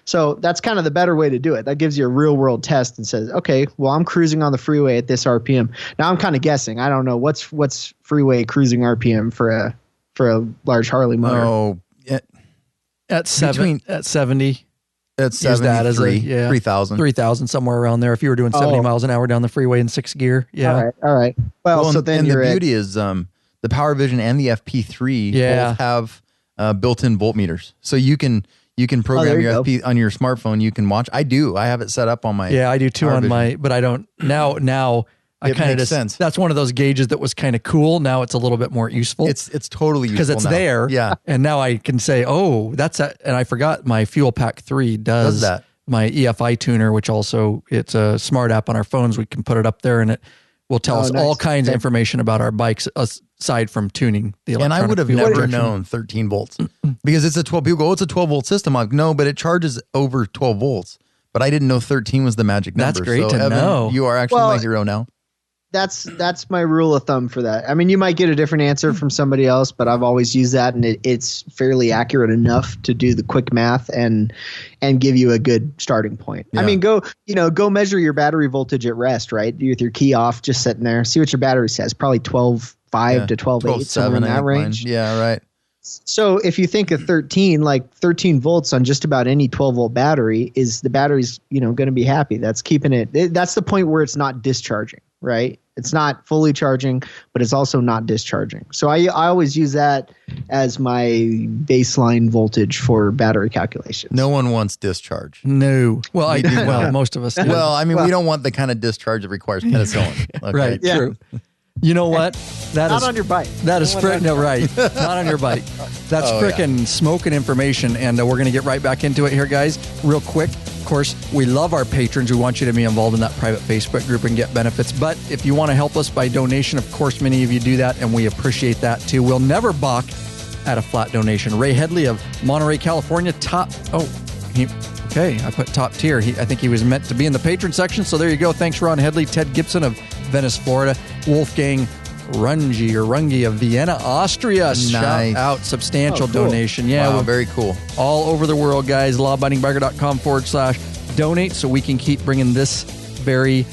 C: So that's kind of the better way to do it. That gives you a real world test and says, okay, well, I'm cruising on the freeway at this RPM. Now I'm kind of guessing. I don't know what's freeway cruising RPM for a large Harley motor.
B: Oh,
A: at 70.
B: At
A: 73,
B: 3,000.
A: 3,000, somewhere around there. If you were doing 70 miles an hour down the freeway in 6th gear. Yeah.
C: All right. Well, so then
B: the beauty is the Power Vision and the FP3 both have built-in voltmeters. So you can program your FP on your smartphone. You can watch. I do. I have it set up on my.
A: Yeah, I do too
B: Power
A: on
B: Vision.
A: my. But I don't now. I
B: It
A: kind of
B: makes sense.
A: That's one of those gauges that was kind of cool. Now it's a little bit more useful.
B: It's totally useful
A: because it's
B: now.
A: there.
B: Yeah,
A: and now I can say, oh, that's a. And I forgot my Fuel Pack 3 does
B: that.
A: My EFI tuner, which also it's a smart app on our phones. We can put it up there and it will tell us all kinds of information about our bikes aside from tuning the electronic.
B: And I would have
A: fuel
B: never
A: injection.
B: known 13 volts because it's a 12. People go, it's a 12 volt system. I'm like, no, but it charges over 12 volts. But I didn't know 13 was the magic number.
A: That's great
B: so
A: to
B: Evan,
A: know.
B: You are actually my hero now.
C: That's my rule of thumb for that. I mean, you might get a different answer from somebody else, but I've always used that, and it's fairly accurate enough to do the quick math and give you a good starting point. Yeah. I mean, go measure your battery voltage at rest, right? With your key off, just sitting there, see what your battery says. Probably 12.5 to 12.8, somewhere in that range.
B: Yeah, right.
C: So if you think of 13, like 13 volts on just about any 12 volt battery, is the battery's going to be happy. That's keeping it. That's the point where it's not discharging, right? It's not fully charging, but it's also not discharging. So I always use that as my baseline voltage for battery calculations.
B: No one wants discharge.
A: No. Well, I do. Well, most of us do.
B: Well, I mean, we don't want the kind of discharge that requires penicillin. Okay.
A: Right.
C: Yeah.
A: True. You know what? That
C: not
A: is
C: on your bike.
A: That is right. Not on your bike. That's frickin' smoking information, and we're going to get right back into it here, guys, real quick. Of course, we love our patrons. We want you to be involved in that private Facebook group and get benefits. But if you want to help us by donation, of course, many of you do that, and we appreciate that too. We'll never balk at a flat donation. Ray Headley of Monterey, California, I put top tier. I think he was meant to be in the patron section, so there you go. Thanks, Ron Headley. Ted Gibson of Venice, Florida. Wolfgang Rungi of Vienna, Austria.
B: Nice.
A: Shout out. Substantial donation. Yeah.
B: Wow, very cool.
A: All over the world, guys. lawabidingbiker.com/donate so we can keep bringing this very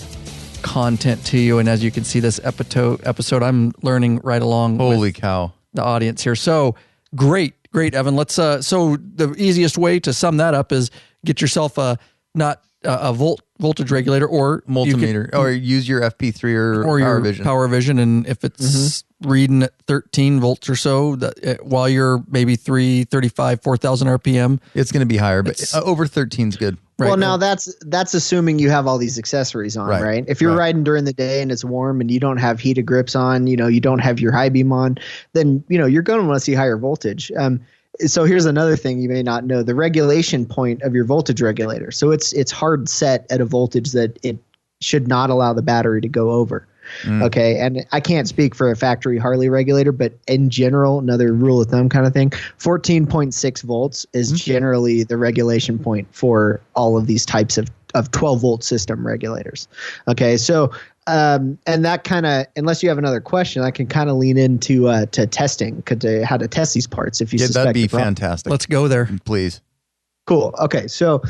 A: content to you. And as you can see, this episode I'm learning right along
B: Holy cow.
A: the audience here. So great, Evan. Let's so the easiest way to sum that up is get yourself a not a voltage regulator, or
B: multimeter, or use your FP3 or
A: your Power Vision, and if it's reading at 13 volts or so, while you're maybe 335, 4,000 RPM,
B: it's going to be higher, but over 13 is good.
C: Right. Well, now that's assuming you have all these accessories on, right? If you're riding during the day and it's warm and you don't have heated grips on, you don't have your high beam on, then you're going to want to see higher voltage. So here's another thing you may not know: the regulation point of your voltage regulator. So it's hard set at a voltage that it should not allow the battery to go over. Okay. And I can't speak for a factory Harley regulator, but in general, another rule of thumb kind of thing, 14.6 volts is generally the regulation point for all of these types of 12 volt system regulators. Okay. So, and that kind of, unless you have another question, I can kind of lean into to testing, how to test these parts. If you suspect
B: that'd be fantastic.
A: Let's go there,
B: please.
C: Cool. Okay. So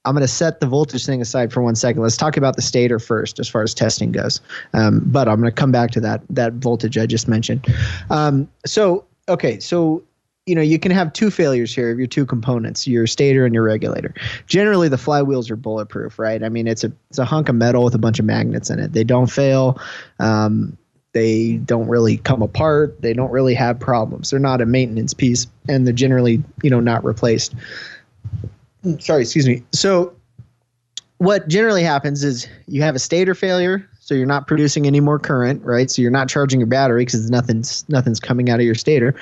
C: I'm going to set the voltage thing aside for 1 second. Let's talk about the stator first as far as testing goes. But I'm going to come back to that voltage I just mentioned. So you can have two failures here of your two components, your stator and your regulator. Generally, the flywheels are bulletproof, right? I mean, it's a hunk of metal with a bunch of magnets in it. They don't fail. They don't really come apart. They don't really have problems. They're not a maintenance piece, and they're generally, not replaced. Sorry, excuse me. So what generally happens is you have a stator failure, so you're not producing any more current, right? So you're not charging your battery because nothing's coming out of your stator.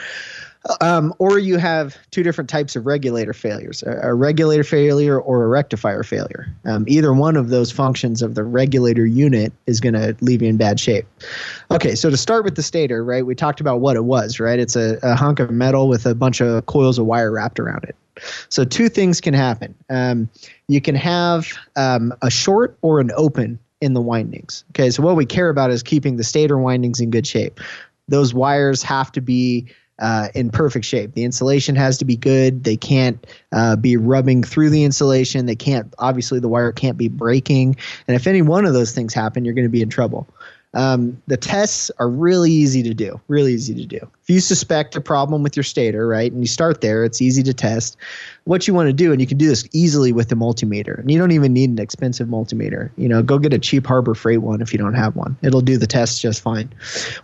C: Or you have two different types of regulator failures, a regulator failure or a rectifier failure. Either one of those functions of the regulator unit is going to leave you in bad shape. Okay, so to start with the stator, right, we talked about what it was, right? It's a hunk of metal with a bunch of coils of wire wrapped around it. So two things can happen. You can have a short or an open in the windings. Okay, so what we care about is keeping the stator windings in good shape. Those wires have to be in perfect shape. The insulation has to be good. They can't be rubbing through the insulation. Obviously the wire can't be breaking. And if any one of those things happen, you're going to be in trouble. The tests are really easy to do. If you suspect a problem with your stator, right, and you start there, it's easy to test. What you want to do, and you can do this easily with the multimeter, and you don't even need an expensive multimeter. Go get a cheap Harbor Freight one if you don't have one. It'll do the test just fine.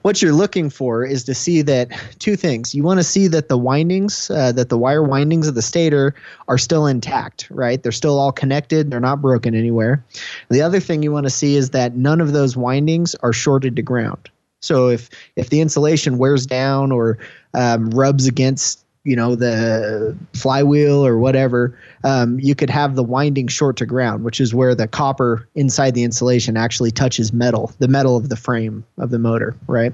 C: What you're looking for is to see that two things. You want to see that the windings, that the wire windings of the stator are still intact, right? They're still all connected. They're not broken anywhere. The other thing you want to see is that none of those windings are shorted to ground. So if the insulation wears down or rubs against the flywheel or whatever, you could have the winding short to ground, which is where the copper inside the insulation actually touches the metal of the frame of the motor, right?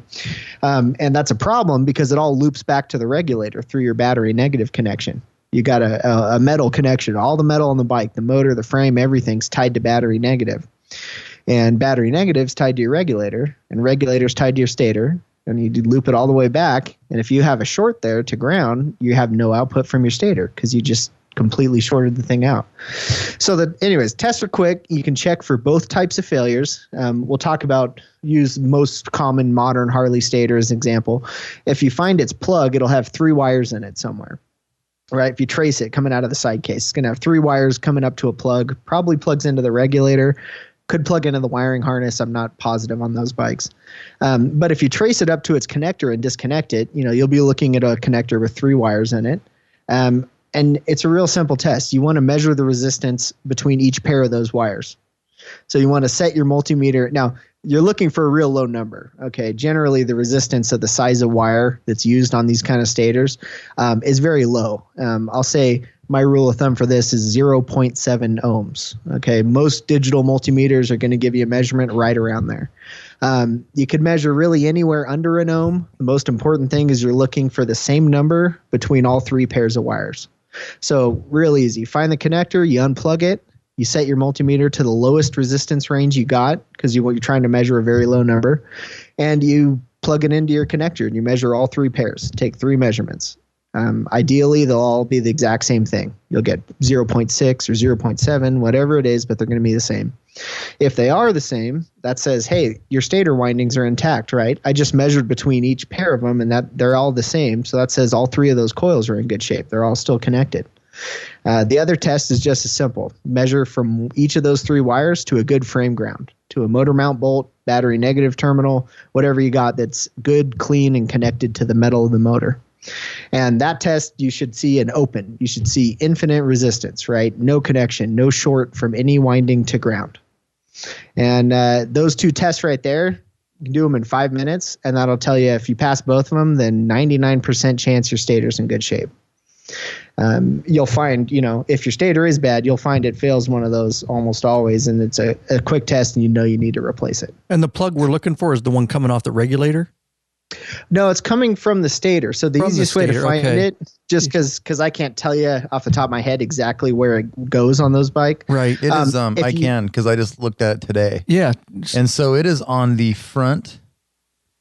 C: And that's a problem because it all loops back to the regulator through your battery negative connection. You got a metal connection. All the metal on the bike, the motor, the frame, everything's tied to battery negative. And battery negative's tied to your regulator, and regulator's tied to your stator. And you loop it all the way back. And if you have a short there to ground, you have no output from your stator because you just completely shorted the thing out. So anyways, tests are quick. You can check for both types of failures. We'll use most common modern Harley stator as an example. If you find its plug, it'll have 3 wires in it somewhere. Right? If you trace it coming out of the side case, it's going to have 3 wires coming up to a plug, probably plugs into the regulator. Could plug into the wiring harness. I'm not positive on those bikes. But if you trace it up to its connector and disconnect it, you'll be looking at a connector with 3 wires in it. And it's a real simple test. You want to measure the resistance between each pair of those wires. So you want to set your multimeter. Now, you're looking for a real low number. Okay. Generally, the resistance of the size of wire that's used on these kind of stators is very low. I'll say my rule of thumb for this is 0.7 ohms. Okay. Most digital multimeters are going to give you a measurement right around there. You could measure really anywhere under an ohm. The most important thing is you're looking for the same number between all 3 pairs of wires. So real easy. Find the connector, you unplug it, you set your multimeter to the lowest resistance range you got because you're trying to measure a very low number, and you plug it into your connector and you measure all 3 pairs. Take 3 measurements. Ideally, they'll all be the exact same thing. You'll get 0.6 or 0.7, whatever it is, but they're going to be the same. If they are the same, that says, hey, your stator windings are intact, right? I just measured between each pair of them, and that they're all the same. So that says all 3 of those coils are in good shape. They're all still connected. The other test is just as simple. Measure from each of those 3 wires to a good frame ground, to a motor mount bolt, battery negative terminal, whatever you got that's good, clean, and connected to the metal of the motor. And that test, you should see an open. You should see infinite resistance, right? No connection, no short from any winding to ground. And those 2 tests right there, you can do them in 5 minutes, and that'll tell you if you pass both of them, then 99% chance your stator's in good shape. You'll find, if your stator is bad, you'll find it fails one of those almost always, and it's a quick test, and you need to replace it.
A: And the plug we're looking for is the one coming off the regulator?
C: No, it's coming from the stator. So the easiest way to find it, just because I can't tell you off the top of my head exactly where it goes on those bikes.
B: Right. It is. I can, because I just looked at it today.
A: Yeah.
B: And so it is on the front,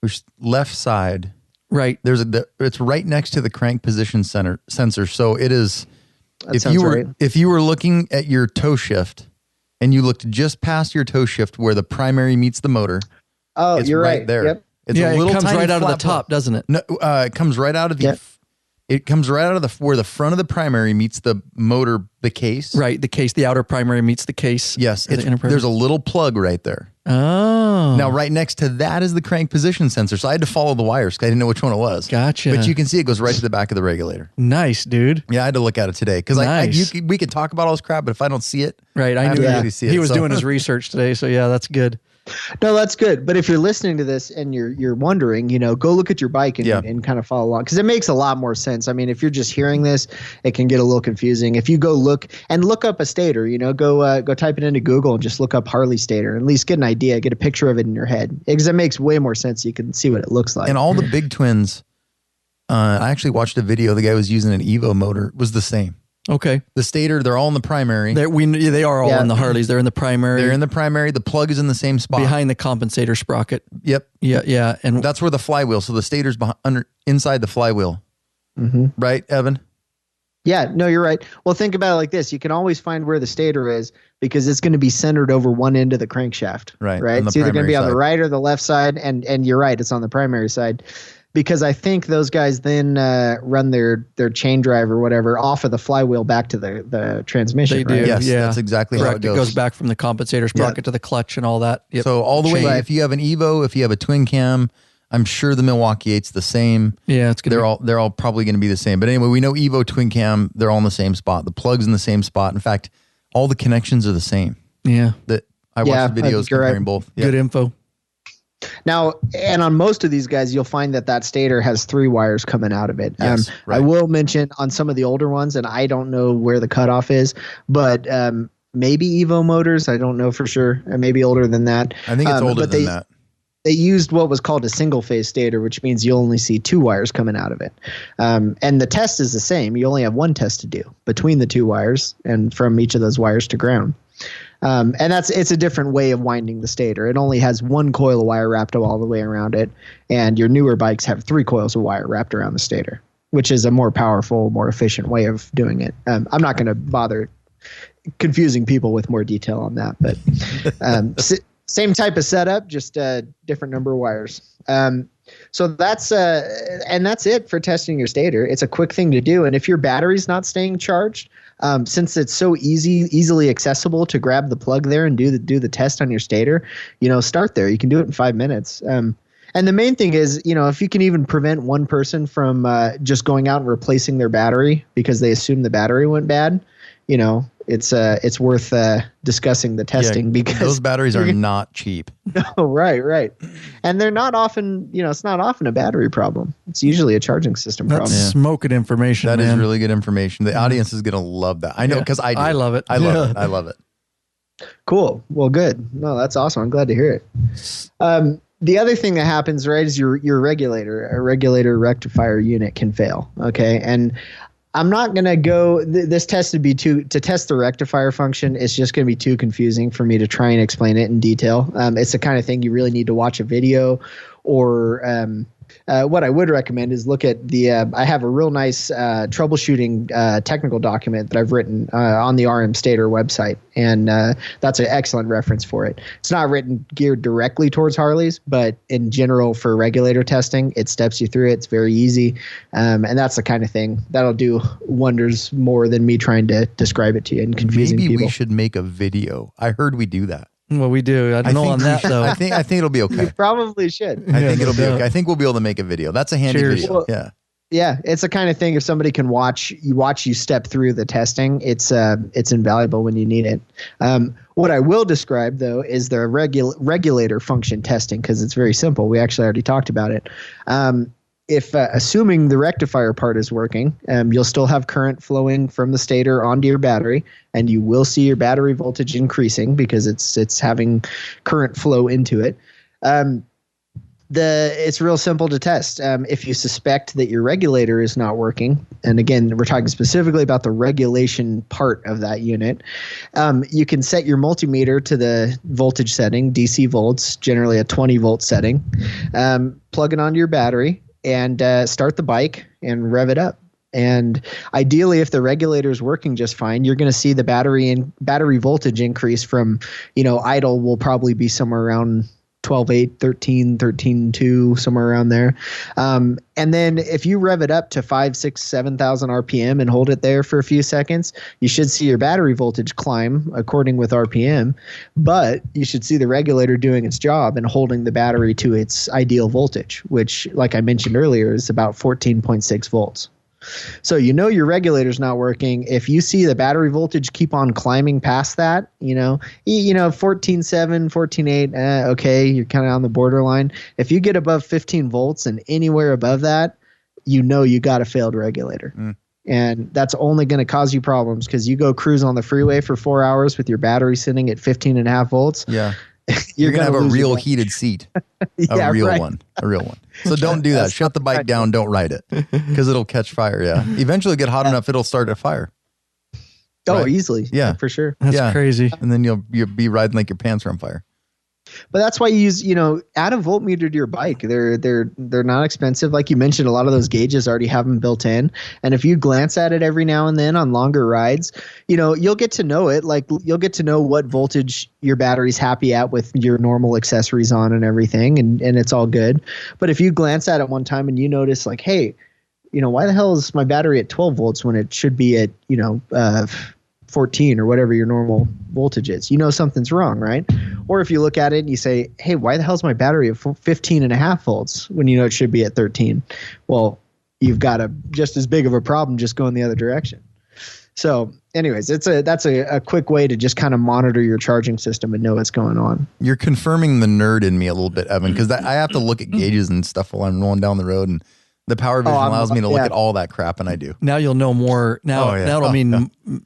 B: which left side.
C: Right.
B: It's right next to the crank position sensor. So it is.
C: That
B: if you were looking at your toe shift, and you looked just past your toe shift where the primary meets the motor.
C: Oh,
B: it's
C: you're
B: right there.
C: Yep.
B: It's
A: a little
B: it comes
A: right out of the top, doesn't it?
B: No, it comes right out of the.
C: Yep.
B: It comes right out of where the front of the primary meets the motor, the case.
A: Right, the case, the outer primary meets the case.
B: Yes, there's a little plug right there.
A: Oh.
B: Now, right next to that is the crank position sensor. So I had to follow the wires because I didn't know which one it was.
A: Gotcha.
B: But you can see it goes right to the back of the regulator.
A: Nice, dude.
B: Yeah, I had to look at it today because we could talk about all this crap, but if I don't see it,
A: right,
B: I knew really see it.
A: He was doing his research today, so yeah, that's good.
C: No, that's good. But if you're listening to this and you're wondering, go look at your bike and kind of follow along, because it makes a lot more sense. I mean, if you're just hearing this, it can get a little confusing. If you go look up a stator, go type it into Google and just look up Harley stator, and at least get an idea, get a picture of it in your head, because it makes way more sense. You can see what it looks like.
B: And all the big twins, I actually watched a video. The guy was using an Evo motor. Was the same.
A: Okay.
B: The stator, they're all in the primary.
A: They are all in the Harleys. They're in the primary.
B: They're in the primary. The plug is in the same spot.
A: Behind the compensator sprocket.
B: Yep.
A: Yeah. And
B: that's where the flywheel. So the stator's inside the flywheel.
C: Mm-hmm.
B: Right, Evan?
C: Yeah, no, you're right. Well, think about it like this. You can always find where the stator is because it's going to be centered over one end of the crankshaft.
B: Right.
C: It's either going to be on the right or the left side. And you're right. It's on the primary side. Because I think those guys then run their chain drive or whatever off of the flywheel back to the transmission.
A: They do.
C: Right?
B: Yes,
A: yeah.
B: That's exactly how it goes.
A: It goes back from the compensator sprocket to the clutch and all that. Yep.
B: So all the way, if you have an Evo, if you have a twin cam, I'm sure the Milwaukee 8's the same.
A: Yeah,
B: they're all probably going to be the same. But anyway, we know Evo twin cam, they're all in the same spot. The plug's in the same spot. In fact, all the connections are the same.
A: Yeah.
B: That I watched the videos comparing both.
A: Good info.
C: Now, and on most of these guys, you'll find that stator has 3 wires coming out of it.
B: Yes, right.
C: I will mention on some of the older ones, and I don't know where the cutoff is, but maybe Evo motors. I don't know for sure. Maybe older than that.
B: I think it's older than that.
C: They used what was called a single phase stator, which means you only see 2 wires coming out of it. And the test is the same. You only have one test to do between the 2 wires and from each of those wires to ground. And it's a different way of winding the stator. It only has 1 coil of wire wrapped all the way around it, and your newer bikes have 3 coils of wire wrapped around the stator, which is a more powerful, more efficient way of doing it. I'm not going to bother confusing people with more detail on that, but same type of setup, just a different number of wires. So that's it for testing your stator. It's a quick thing to do, and if your battery's not staying charged, since it's so easily accessible to grab the plug there and do the test on your stator, start there. You can do it in 5 minutes. And the main thing is, if you can even prevent one person from just going out and replacing their battery because they assume the battery went bad, it's worth discussing the testing because
B: those batteries are not cheap.
C: No, right. And they're not often, it's not often a battery problem. It's usually a charging system problem.
A: That's smoking information.
B: That
A: man.
B: is really good information. The audience is going to love that. I know because I do.
A: I love it.
B: I love it.
C: Cool. Well, good. No, that's awesome. I'm glad to hear it. The other thing that happens, right, is your regulator, a regulator rectifier unit can fail. Okay. And I'm not going to go, this test would be to test the rectifier function. It's just going to be too confusing for me to try and explain it in detail. It's the kind of thing you really need to watch a video or what I would recommend is look at the. I have a real nice troubleshooting technical document that I've written on the RM Stator website, and that's an excellent reference for it. It's not written geared directly towards Harleys, but in general for regulator testing, it steps you through it. It's very easy, and that's the kind of thing that'll do wonders more than me trying to describe it to you and confusing
B: Maybe
C: people.
B: we should make a video. I heard we do that.
A: Well, we do. I don't know on that though.
B: I think it'll be okay.
C: You probably should.
B: I think it'll be okay. I think we'll be able to make a video. That's a handy video.
C: Well,
B: yeah.
C: Yeah, it's the kind of thing if somebody can watch you step through the testing, it's invaluable when you need it. What I will describe though is the regulator function testing, because it's very simple. We actually already talked about it. If assuming the rectifier part is working, you'll still have current flowing from the stator onto your battery, and you will see your battery voltage increasing because it's having current flow into it. It's real simple to test. If you suspect that your regulator is not working, and again, we're talking specifically about the regulation part of that unit, you can set your multimeter to the voltage setting, DC volts, generally a 20 volt setting, plug it onto your battery, and start the bike and rev it up. And ideally, if the regulator is working just fine, you're going to see the battery voltage increase from, idle will probably be somewhere around 12.8, 13, 13.2, somewhere around there. And then if you rev it up to 5, 6, 7,000 RPM and hold it there for a few seconds, you should see your battery voltage climb according with RPM, but you should see the regulator doing its job and holding the battery to its ideal voltage, which, like I mentioned earlier, is about 14.6 volts. So your regulator's not working. If you see the battery voltage keep on climbing past that, 14.7, 14.8, okay, you're kind of on the borderline. If you get above 15 volts and anywhere above that, you got a failed regulator. And that's only going to cause you problems because you go cruise on the freeway for 4 hours with your battery sitting at 15.5 volts.
B: Yeah. You're going to have a real heated seat. A real one. So don't do that. Shut the bike down. Don't ride it because it'll catch fire. Yeah. Eventually get hot enough, it'll start a fire.
C: Oh,
B: right?
C: Easily.
B: Yeah.
C: For sure.
A: That's crazy.
B: And then you'll be riding like your pants are on fire.
C: But that's why you use, add a voltmeter to your bike. They're not expensive. Like you mentioned, a lot of those gauges already have them built in. And if you glance at it every now and then on longer rides, you'll get to know it. Like you'll get to know what voltage your battery's happy at with your normal accessories on and everything. And it's all good. But if you glance at it one time and you notice like, hey, why the hell is my battery at 12 volts when it should be at, 14 or whatever your normal voltage is, something's wrong, right? Or if you look at it and you say, hey, why the hell is my battery at 15.5 volts when it should be at 13? Well, you've got just as big of a problem just going the other direction. So anyways, that's a quick way to just kind of monitor your charging system and know what's going on.
B: You're confirming the nerd in me a little bit, Evan, because I have to look at gauges and stuff while I'm rolling down the road, and the Power Vision allows me to look at all that crap, and I do.
A: Now you'll know more. Now that'll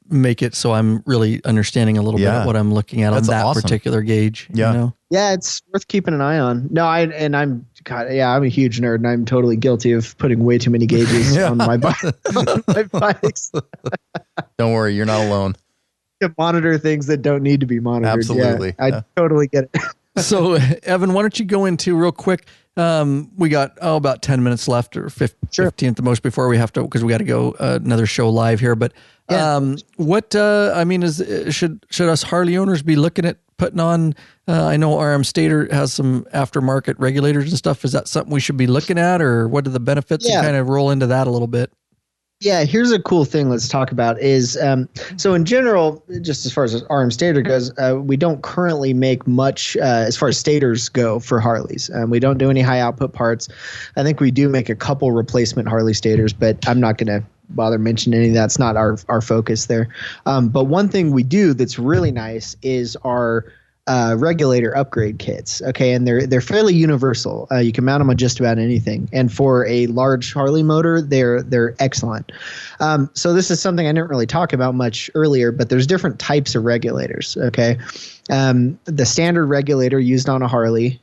A: make it so I'm really understanding a little bit of what I'm looking at on that particular gauge.
B: Yeah.
C: Yeah, it's worth keeping an eye on. No, I'm a huge nerd, and I'm totally guilty of putting way too many gauges on my bikes.
B: Don't worry, you're not alone.
C: To monitor things that don't need to be monitored.
B: Absolutely.
C: Yeah, I totally get it.
A: So, Evan, why don't you go into real quick? We got about 10 minutes left, or 15 at the most, before we have to, because we got to go another show live here. But should us Harley owners be looking at putting on? I know RM Stator has some aftermarket regulators and stuff. Is that something we should be looking at, or what are the benefits? And kind of roll into that a little bit.
C: Yeah, here's a cool thing let's talk about is, so in general, just as far as RM Stator goes, we don't currently make much as far as stators go for Harleys. We don't do any high output parts. I think we do make a couple replacement Harley stators, but I'm not going to bother mentioning any of that. It's not our focus there. But one thing we do that's really nice is our regulator upgrade kits. Okay, and they're fairly universal. You can mount them on just about anything. And for a large Harley motor, they're excellent. So this is something I didn't really talk about much earlier, but there's different types of regulators. Okay, the standard regulator used on a Harley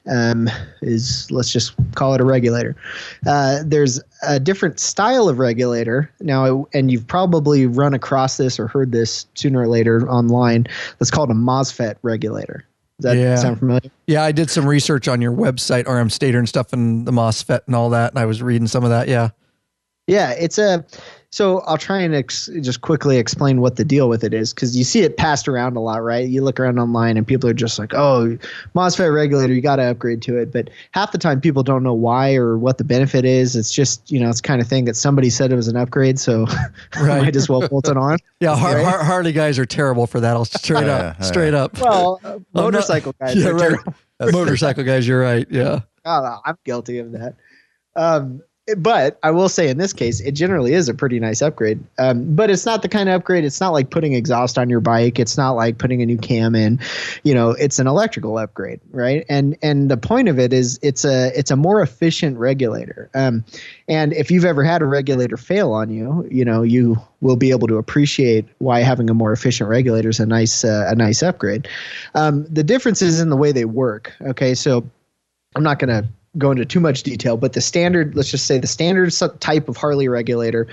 C: is, let's just call it a regulator. There's a different style of regulator now, and you've probably run across this or heard this sooner or later online. That's called a Mosfet regulator. Does that sound familiar?
A: Yeah, I did some research on your website, RM Stator and stuff, and the Mosfet and all that, and I was reading some of that. Yeah.
C: Yeah, so I'll try and just quickly explain what the deal with it is, because you see it passed around a lot, right? You look around online and people are just like, oh, MOSFET regulator, you got to upgrade to it. But half the time people don't know why or what the benefit is. It's just, it's kind of thing that somebody said it was an upgrade, so I might as well bolt it on.
A: Yeah, Harley guys are terrible for that. I'll straight up.
C: Well, motorcycle guys are terrible.
A: Motorcycle guys, you're right. Yeah.
C: I'm guilty of that. But I will say in this case, it generally is a pretty nice upgrade. But it's not the kind of upgrade. It's not like putting exhaust on your bike. It's not like putting a new cam in. It's an electrical upgrade, right? And the point of it is it's a more efficient regulator. And if you've ever had a regulator fail on you, you will be able to appreciate why having a more efficient regulator is a nice upgrade. The difference is in the way they work. Okay, so I'm not going to go into too much detail, but let's just say the standard type of Harley regulator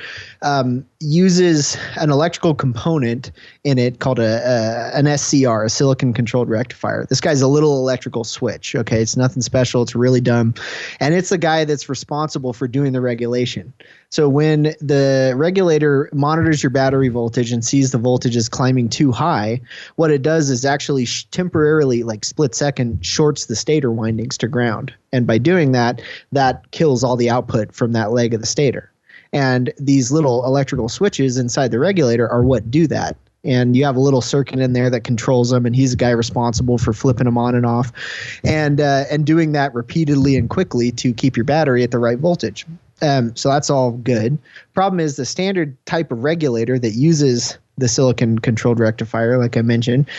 C: uses an electrical component in it called an SCR, a silicon controlled rectifier. This guy's a little electrical switch. Okay, it's nothing special. It's really dumb, and it's the guy that's responsible for doing the regulation. So when the regulator monitors your battery voltage and sees the voltage is climbing too high, what it does is actually temporarily, like split second, shorts the stator windings to ground. And by doing that, that kills all the output from that leg of the stator. And these little electrical switches inside the regulator are what do that. And you have a little circuit in there that controls them, and he's the guy responsible for flipping them on and off, and doing that repeatedly and quickly to keep your battery at the right voltage. So that's all good. Problem is the standard type of regulator that uses the silicon controlled rectifier, like I mentioned,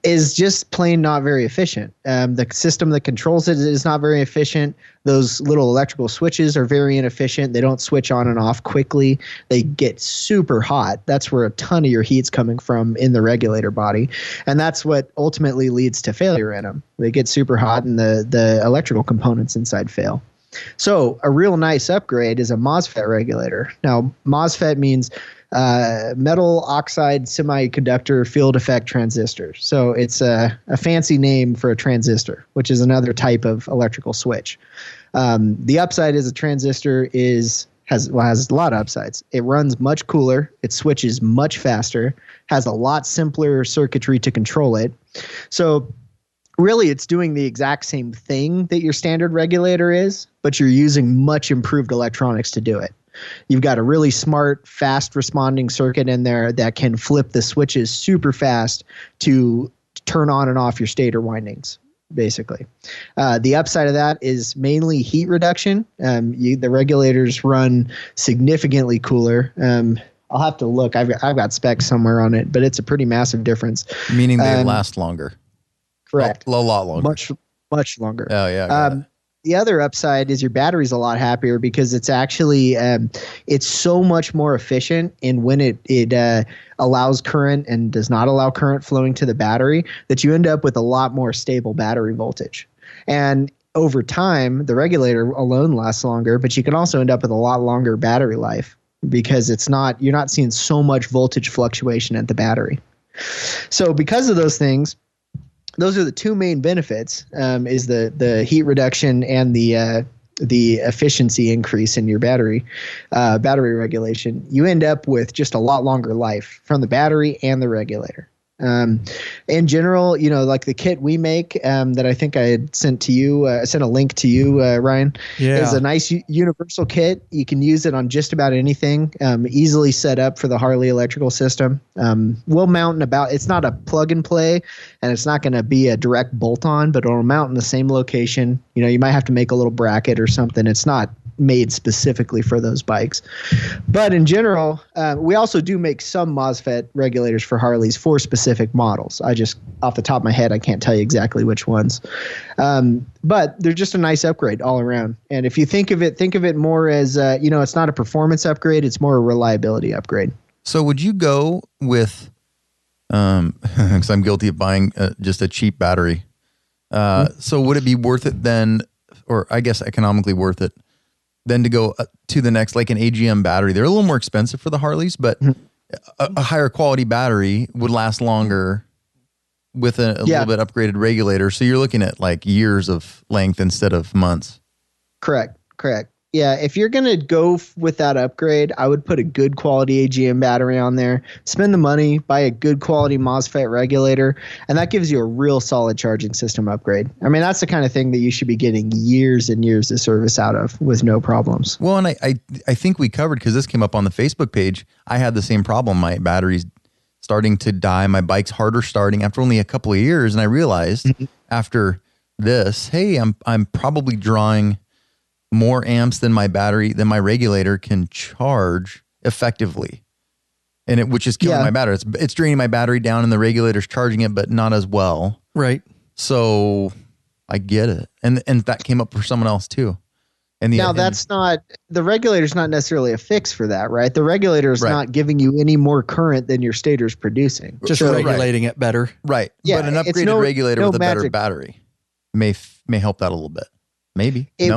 C: is just plain not very efficient. The system that controls it is not very efficient. Those little electrical switches are very inefficient. They don't switch on and off quickly. They get super hot. That's where a ton of your heat's coming from in the regulator body. And that's what ultimately leads to failure in them. They get super hot and the electrical components inside fail. So a real nice upgrade is a MOSFET regulator. Now, MOSFET means metal oxide semiconductor field effect transistor. So it's a fancy name for a transistor, which is another type of electrical switch. The upside is a transistor has a lot of upsides. It runs much cooler. It switches much faster, has a lot simpler circuitry to control it. So really, it's doing the exact same thing that your standard regulator is, but you're using much improved electronics to do it. You've got a really smart, fast responding circuit in there that can flip the switches super fast to turn on and off your stator windings, basically. The upside of that is mainly heat reduction. The regulators run significantly cooler. I'll have to look. I've got specs somewhere on it, but it's a pretty massive difference.
B: Meaning they last longer.
C: Correct.
B: A lot longer.
C: Much longer.
B: Oh, yeah.
C: The other upside is your battery's a lot happier because it's actually it's so much more efficient in when it allows current and does not allow current flowing to the battery, that you end up with a lot more stable battery voltage. And over time, the regulator alone lasts longer, but you can also end up with a lot longer battery life because you're not seeing so much voltage fluctuation at the battery. So because of those things, those are the two main benefits, is the heat reduction and the efficiency increase in your battery regulation. You end up with just a lot longer life from the battery and the regulator. In general, like the kit we make that I think I had sent to you, I sent a link to you, Ryan, is a nice universal kit. You can use it on just about anything, easily set up for the Harley electrical system. We'll mount it's not a plug and play, and it's not going to be a direct bolt on, but it'll mount in the same location. You might have to make a little bracket or something. It's not made specifically for those bikes. But in general, we also do make some MOSFET regulators for Harleys for specific models. I just, off the top of my head, I can't tell you exactly which ones. But they're just a nice upgrade all around. And if you think of it more as, it's not a performance upgrade, it's more a reliability upgrade.
B: So would you go with, because I'm guilty of buying just a cheap battery. So would it be worth it then, or I guess economically worth it, then to go to the next, like an AGM battery? They're a little more expensive for the Harleys, but a higher quality battery would last longer with a little bit upgraded regulator. So you're looking at like years of length instead of months.
C: Correct. Yeah, if you're going to go with that upgrade, I would put a good quality AGM battery on there, spend the money, buy a good quality Mosfet regulator, and that gives you a real solid charging system upgrade. I mean, that's the kind of thing that you should be getting years and years of service out of with no problems.
B: Well, and I think we covered, because this came up on the Facebook page, I had the same problem. My battery's starting to die. My bike's harder starting after only a couple of years, and I realized after this, hey, I'm probably drawing more amps than my regulator can charge effectively, and which is killing my battery. It's draining my battery down, and the regulator's charging it, but not as well.
A: Right.
B: So I get it, and that came up for someone else too. And
C: that's not, the regulator's not necessarily a fix for that, right? The regulator is not giving you any more current than your stator's producing,
A: just regulating it better.
B: Right. Yeah, but an upgraded regulator with a better battery may help that a little bit. Maybe.
C: It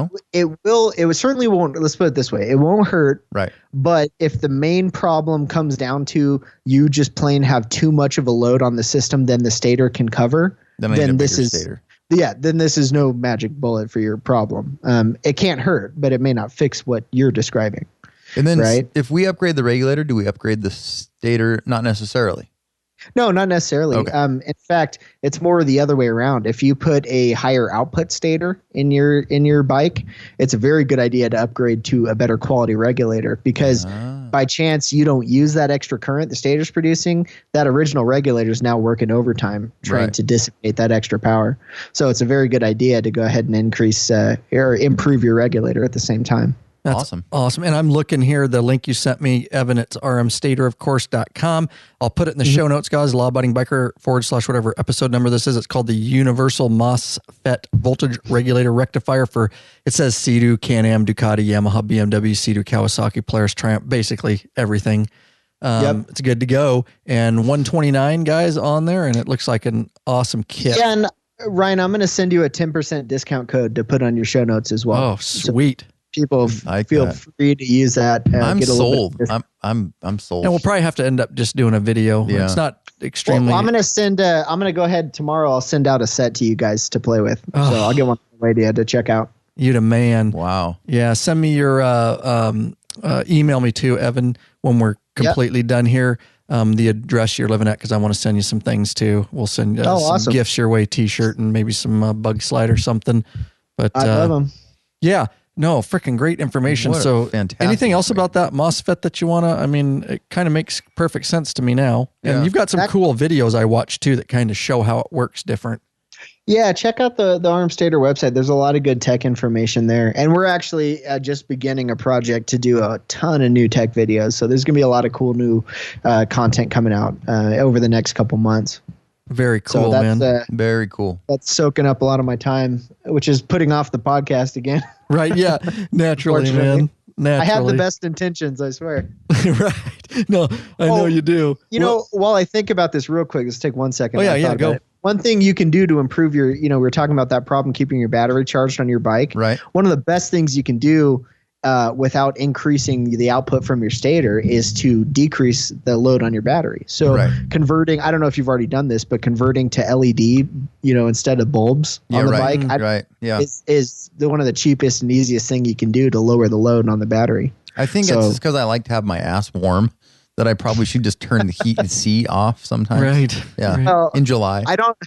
C: certainly won't. Let's put it this way. It won't hurt.
B: Right.
C: But if the main problem comes down to you just plain have too much of a load on the system than the stator can cover, then this is stator. Yeah, then this is no magic bullet for your problem. It can't hurt, but it may not fix what you're describing.
B: And then if we upgrade the regulator, do we upgrade the stator? Not necessarily.
C: No, not necessarily.
B: Okay.
C: In fact, it's more the other way around. If you put a higher output stator in your bike, it's a very good idea to upgrade to a better quality regulator, because by chance you don't use that extra current the stator's producing, that original regulator is now working overtime trying to dissipate that extra power. So it's a very good idea to go ahead and increase or improve your regulator at the same time.
A: That's awesome. And I'm looking here, the link you sent me, Evan, it's rmstatorofcourse.com. I'll put it in the show notes, guys, Law-Abiding Biker / whatever episode number this is. It's called the Universal Mosfet Voltage Regulator Rectifier for, it says Sea-Doo, Can-Am, Ducati, Yamaha, BMW, Sea-Doo, Kawasaki, Polaris, Triumph, basically everything. It's good to go. And 129 guys on there, and it looks like an awesome kit.
C: Yeah, and Ryan, I'm going to send you a 10% discount code to put on your show notes as well.
A: Oh, sweet.
C: So people feel free to use that.
B: I'm sold. I'm sold.
A: And we'll probably have to end up just doing a video. Yeah. It's not extremely.
C: Well, I'm going to go ahead tomorrow. I'll send out a set to you guys to play with. So I'll get one idea to check out.
A: You the man.
B: Wow.
A: Yeah. Send me your, email me too, Evan, when we're completely done here. The address you're living at, because I want to send you some things too. We'll send some
C: awesome
A: gifts your way, t-shirt and maybe some bug slide or something. But
C: I love them.
A: Yeah. No, freaking great information. So anything else about that Mosfet that you want to, I mean, it kind of makes perfect sense to me now. And you've got some cool videos I watched too that kind of show how it works different.
C: Yeah, check out the ARM Stator website. There's a lot of good tech information there. And we're actually just beginning a project to do a ton of new tech videos. So there's going to be a lot of cool new content coming out over the next couple months.
A: Very cool, man.
B: Very cool.
C: That's soaking up a lot of my time, which is putting off the podcast again.
A: Right, yeah. Naturally, man. Naturally.
C: I have the best intentions, I swear.
A: Right. No, I know you do.
C: You know, while I think about this real quick, let's take 1 second.
A: Oh, yeah, go.
C: One thing you can do to improve your, we were talking about that problem keeping your battery charged on your bike.
B: Right.
C: One of the best things you can do without increasing the output from your stator is to decrease the load on your battery. So converting, I don't know if you've already done this, but converting to LED, instead of bulbs on the bike, is one of the cheapest and easiest thing you can do to lower the load on the battery.
B: I think it's because I like to have my ass warm, that I probably should just turn the heat and C off sometimes.
A: Right.
B: Yeah.
A: Right.
C: Well,
B: in July.
C: I don't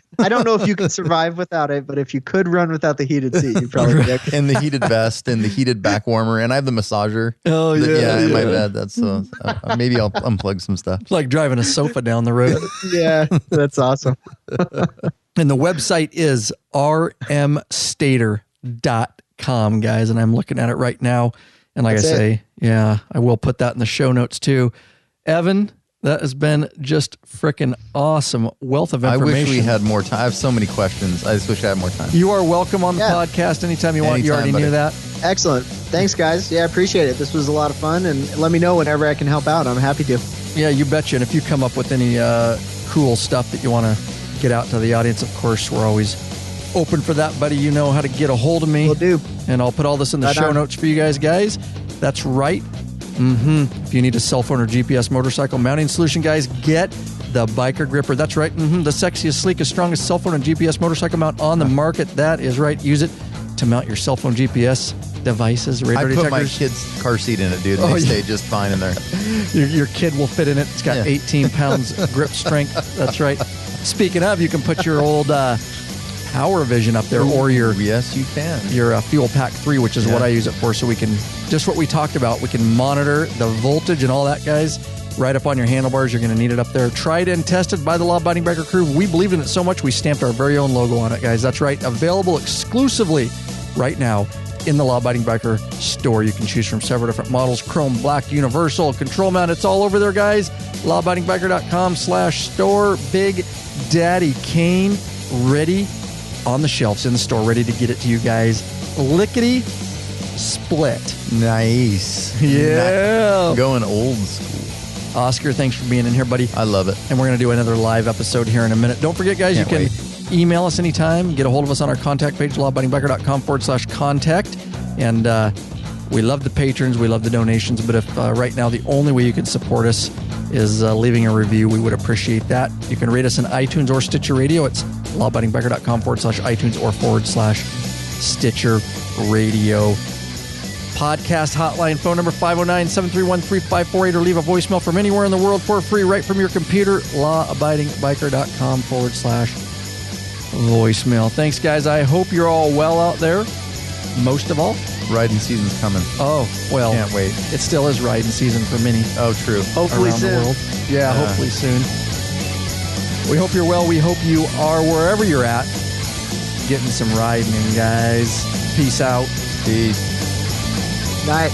C: know if you can survive without it, but if you could run without the heated seat, you probably could.
B: And the heated vest and the heated back warmer, and I have the massager.
A: Oh yeah.
B: In my bed. That's maybe I'll unplug some stuff.
A: It's like driving a sofa down the road.
C: Yeah, that's awesome.
A: And the website is rmstator.com, guys, and I'm looking at it right now. And like I say, I will put that in the show notes too. Evan, that has been just freaking awesome. Wealth of information.
B: I wish we had more time. I have so many questions. I just wish I had more time.
A: You are welcome on the podcast anytime you want. You already knew that.
C: Excellent. Thanks, guys. Yeah, I appreciate it. This was a lot of fun, and let me know whenever I can help out. I'm happy to.
A: Yeah, you betcha. And if you come up with any cool stuff that you want to get out to the audience, of course, we're always open for that, buddy. You know how to get a hold of me.
C: Will do.
A: And I'll put all this in the show notes for you guys. That's right. If you need a cell phone or GPS motorcycle mounting solution, guys, get the biker gripper. That's right. The sexiest, sleekest, strongest cell phone and GPS motorcycle mount on the market. That is right. Use it to mount your cell phone GPS devices, radar
B: I put
A: detectors.
B: my kid's car seat in it, dude. And they stay just fine in there.
A: Your kid will fit in it. It's got 18 pounds grip strength. That's right. Speaking of, you can put your old Power Vision up there, or your
B: yes, you can.
A: Your Fuel Pack 3, which is what I use it for. So we can, just what we talked about, we can monitor the voltage and all that, guys, right up on your handlebars. You're going to need it up there. Tried and tested by the Law Abiding Biker crew. We believed in it so much we stamped our very own logo on it, guys. That's right. Available exclusively right now in the Law Abiding Biker store. You can choose from several different models: chrome, black, universal, control mount. It's all over there, guys. lawabidingbiker.com/store. Big Daddy Kane ready on the shelves in the store, ready to get it to you guys. Lickety split.
B: Nice.
A: Yeah.
B: Going old school.
A: Oscar, thanks for being in here, buddy.
B: I love it.
A: And we're going to do another live episode here in a minute. Don't forget, guys, you can email us anytime. Get a hold of us on our contact page, lawabidingbiker.com/contact. And we love the patrons. We love the donations. But if right now the only way you can support us is leaving a review, we would appreciate that. You can rate us in iTunes or Stitcher Radio. It's lawabidingbiker.com/iTunes or /Stitcher Radio. Podcast hotline phone number 509-731-3548, or leave a voicemail from anywhere in the world for free right from your computer. lawabidingbiker.com/voicemail. Thanks, guys. I hope you're all well out there. Most of all,
B: riding season's coming.
A: Oh, well.
B: Can't wait.
A: It still is riding season for many.
B: Oh, true.
C: Hopefully
A: around
C: soon.
A: the world. Yeah, hopefully soon. We hope you're well. We hope you are wherever you're at. Getting some riding in, guys. Peace out.
B: Peace.
C: Night.